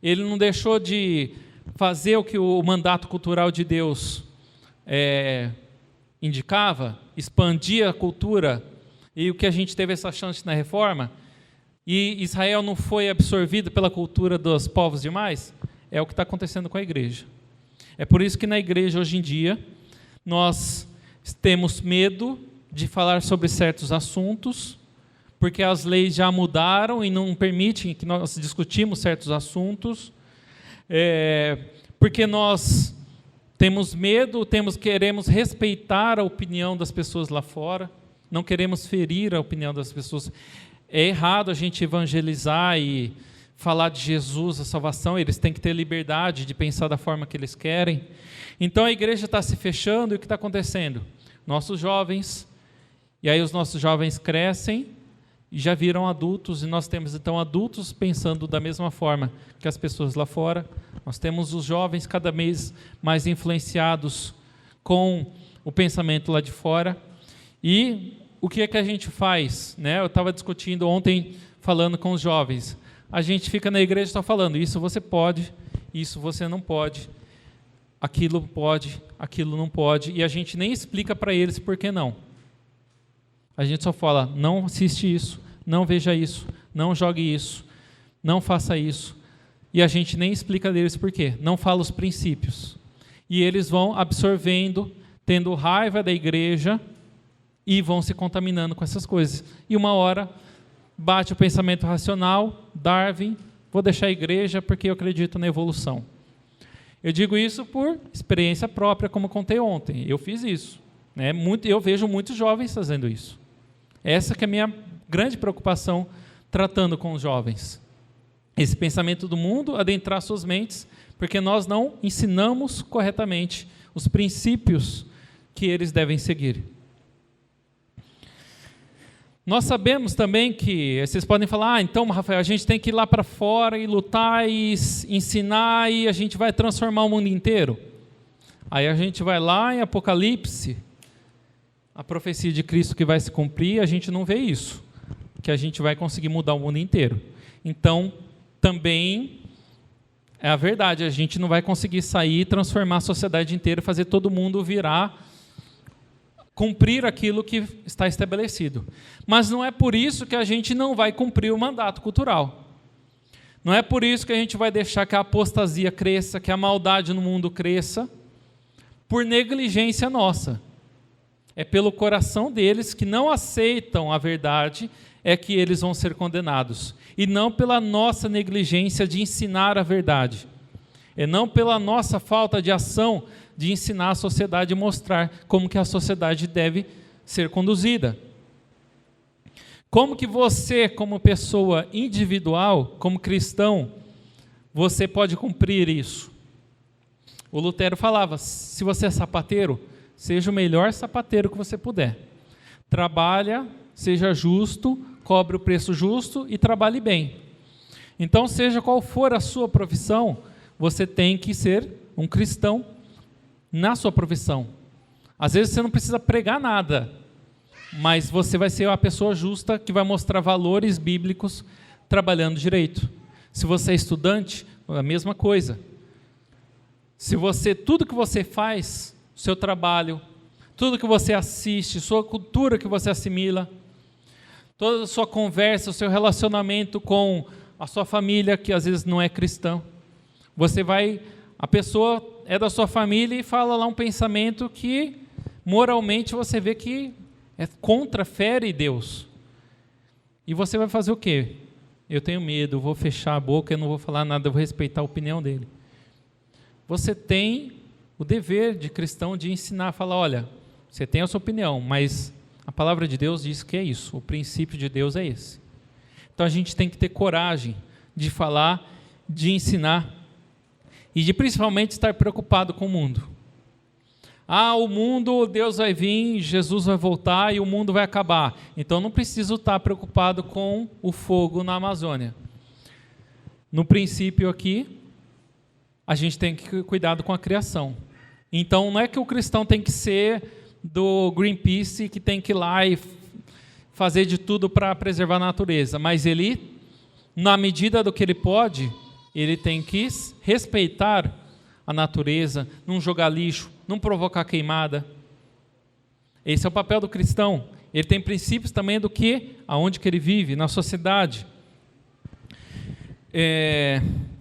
Speaker 4: ele não deixou de fazer o que o mandato cultural de Deus indicava, expandir a cultura, e o que a gente teve essa chance na reforma, e Israel não foi absorvido pela cultura dos povos demais, é o que está acontecendo com a igreja. É por isso que na igreja hoje em dia nós temos medo de falar sobre certos assuntos, porque as leis já mudaram e não permitem que nós discutimos certos assuntos, porque nós temos medo, queremos respeitar a opinião das pessoas lá fora, não queremos ferir a opinião das pessoas. É errado a gente evangelizar e falar de Jesus, a salvação, eles têm que ter liberdade de pensar da forma que eles querem. Então a igreja está se fechando, e o que está acontecendo? Nossos jovens, e aí os nossos jovens crescem, e já viram adultos, e nós temos então adultos pensando da mesma forma que as pessoas lá fora. Nós temos os jovens cada vez mais influenciados com o pensamento lá de fora. E o que é que a gente faz? Né? Eu estava discutindo ontem, falando com os jovens. A gente fica na igreja só falando, isso você pode, isso você não pode, aquilo não pode, e a gente nem explica para eles por que não. A gente só fala, não assiste isso, não veja isso, não jogue isso, não faça isso. E a gente nem explica deles por quê, não fala os princípios. E eles vão absorvendo, tendo raiva da igreja e vão se contaminando com essas coisas. E uma hora bate o pensamento racional, Darwin, vou deixar a igreja porque eu acredito na evolução. Eu digo isso por experiência própria, como contei ontem. Eu fiz isso. Né? Eu vejo muitos jovens fazendo isso. Essa que é a minha grande preocupação tratando com os jovens. Esse pensamento do mundo adentrar suas mentes, porque nós não ensinamos corretamente os princípios que eles devem seguir. Nós sabemos também que, vocês podem falar, então, Rafael, a gente tem que ir lá para fora e lutar e ensinar e a gente vai transformar o mundo inteiro. Aí a gente vai lá em Apocalipse, a profecia de Cristo que vai se cumprir, a gente não vê isso, que a gente vai conseguir mudar o mundo inteiro. Então, também é a verdade, a gente não vai conseguir sair e transformar a sociedade inteira, fazer todo mundo virar, cumprir aquilo que está estabelecido. Mas não é por isso que a gente não vai cumprir o mandato cultural. Não é por isso que a gente vai deixar que a apostasia cresça, que a maldade no mundo cresça, por negligência nossa. É pelo coração deles que não aceitam a verdade, é que eles vão ser condenados. E não pela nossa negligência de ensinar a verdade. É não pela nossa falta de ação de ensinar a sociedade e mostrar como que a sociedade deve ser conduzida. Como que você, como pessoa individual, como cristão, você pode cumprir isso? O Lutero falava, se você é sapateiro, seja o melhor sapateiro que você puder. Trabalha, seja justo, cobre o preço justo e trabalhe bem. Então, seja qual for a sua profissão, você tem que ser um cristão na sua profissão. Às vezes você não precisa pregar nada, mas você vai ser uma pessoa justa que vai mostrar valores bíblicos trabalhando direito. Se você é estudante, a mesma coisa. Se você, tudo que você faz, seu trabalho, tudo que você assiste, sua cultura que você assimila, toda a sua conversa, o seu relacionamento com a sua família, que às vezes não é cristã, a pessoa é da sua família e fala lá um pensamento que moralmente você vê que fere Deus. E você vai fazer o quê? Eu tenho medo, eu vou fechar a boca, eu não vou falar nada, eu vou respeitar a opinião dele. Você tem o dever de cristão de ensinar, falar, olha, você tem a sua opinião, mas a palavra de Deus diz que é isso, o princípio de Deus é esse. Então a gente tem que ter coragem de falar, de ensinar, e de principalmente estar preocupado com o mundo. o mundo, Deus vai vir, Jesus vai voltar e o mundo vai acabar. Então não preciso estar preocupado com o fogo na Amazônia. No princípio aqui, a gente tem que cuidar com a criação. Então não é que o cristão tem que ser do Greenpeace, que tem que ir lá e fazer de tudo para preservar a natureza, mas ele, na medida do que ele pode, ele tem que respeitar a natureza, não jogar lixo, não provocar queimada. Esse é o papel do cristão. Ele tem princípios também do que, aonde que ele vive, na sociedade.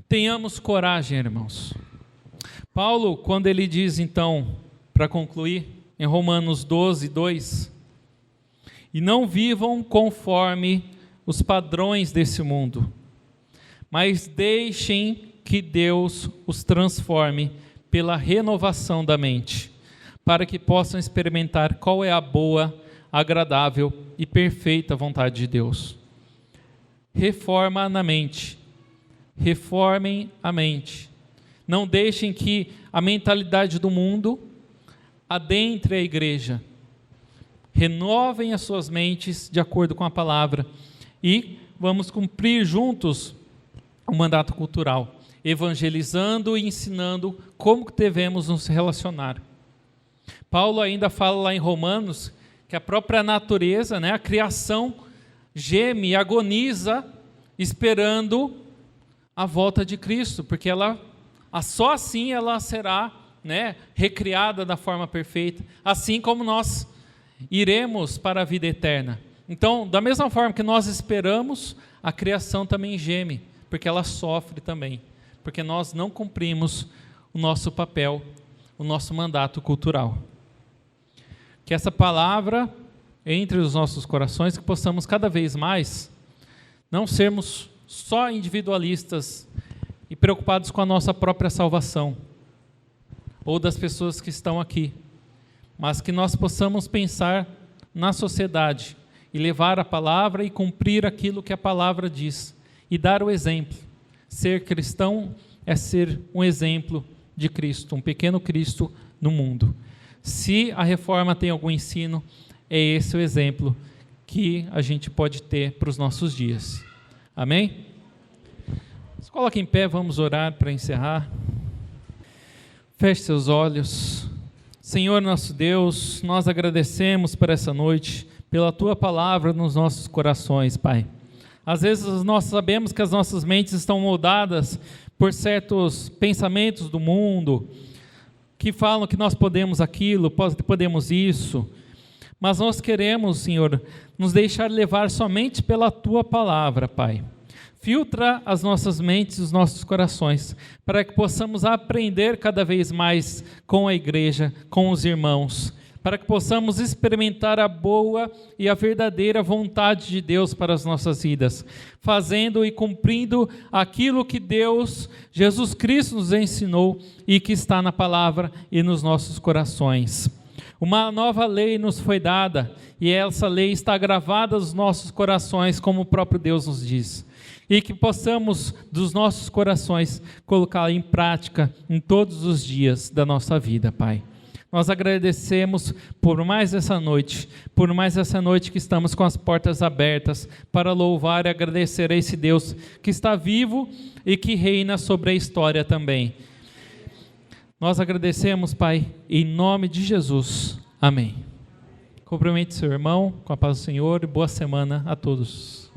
Speaker 4: Tenhamos coragem, irmãos. Paulo, quando ele diz então, para concluir, em Romanos 12, 2, e não vivam conforme os padrões desse mundo, mas deixem que Deus os transforme pela renovação da mente, para que possam experimentar qual é a boa, agradável e perfeita vontade de Deus. Reforma na mente. Reformem a mente. Não deixem que a mentalidade do mundo adentre a igreja. Renovem as suas mentes de acordo com a palavra e vamos cumprir juntos o mandato cultural, evangelizando e ensinando como devemos nos relacionar. Paulo ainda fala lá em Romanos que a própria natureza, a criação, geme e agoniza esperando a volta de Cristo, porque só assim ela será recriada da forma perfeita, assim como nós iremos para a vida eterna. Então, da mesma forma que nós esperamos, a criação também geme, porque ela sofre também, porque nós não cumprimos o nosso papel, o nosso mandato cultural. Que essa palavra entre os nossos corações, que possamos cada vez mais não sermos só individualistas e preocupados com a nossa própria salvação, ou das pessoas que estão aqui, mas que nós possamos pensar na sociedade e levar a palavra e cumprir aquilo que a palavra diz e dar o exemplo. Ser cristão é ser um exemplo de Cristo, um pequeno Cristo no mundo. Se a reforma tem algum ensino, é esse o exemplo que a gente pode ter para os nossos dias. Amém? Se coloque em pé, vamos orar para encerrar. Feche seus olhos. Senhor nosso Deus, nós agradecemos por essa noite, pela Tua palavra nos nossos corações, Pai. Às vezes nós sabemos que as nossas mentes estão moldadas por certos pensamentos do mundo, que falam que nós podemos aquilo, podemos isso, mas nós queremos, Senhor, nos deixar levar somente pela Tua palavra, Pai. Filtra as nossas mentes e os nossos corações, para que possamos aprender cada vez mais com a igreja, com os irmãos, para que possamos experimentar a boa e a verdadeira vontade de Deus para as nossas vidas, fazendo e cumprindo aquilo que Deus, Jesus Cristo, nos ensinou e que está na palavra e nos nossos corações. Uma nova lei nos foi dada e essa lei está gravada nos nossos corações, como o próprio Deus nos diz. E que possamos, dos nossos corações, colocá-la em prática em todos os dias da nossa vida, Pai. Nós agradecemos por mais essa noite que estamos com as portas abertas para louvar e agradecer a esse Deus que está vivo e que reina sobre a história também. Nós agradecemos, Pai, em nome de Jesus. Amém. Cumprimente seu irmão com a paz do Senhor e boa semana a todos.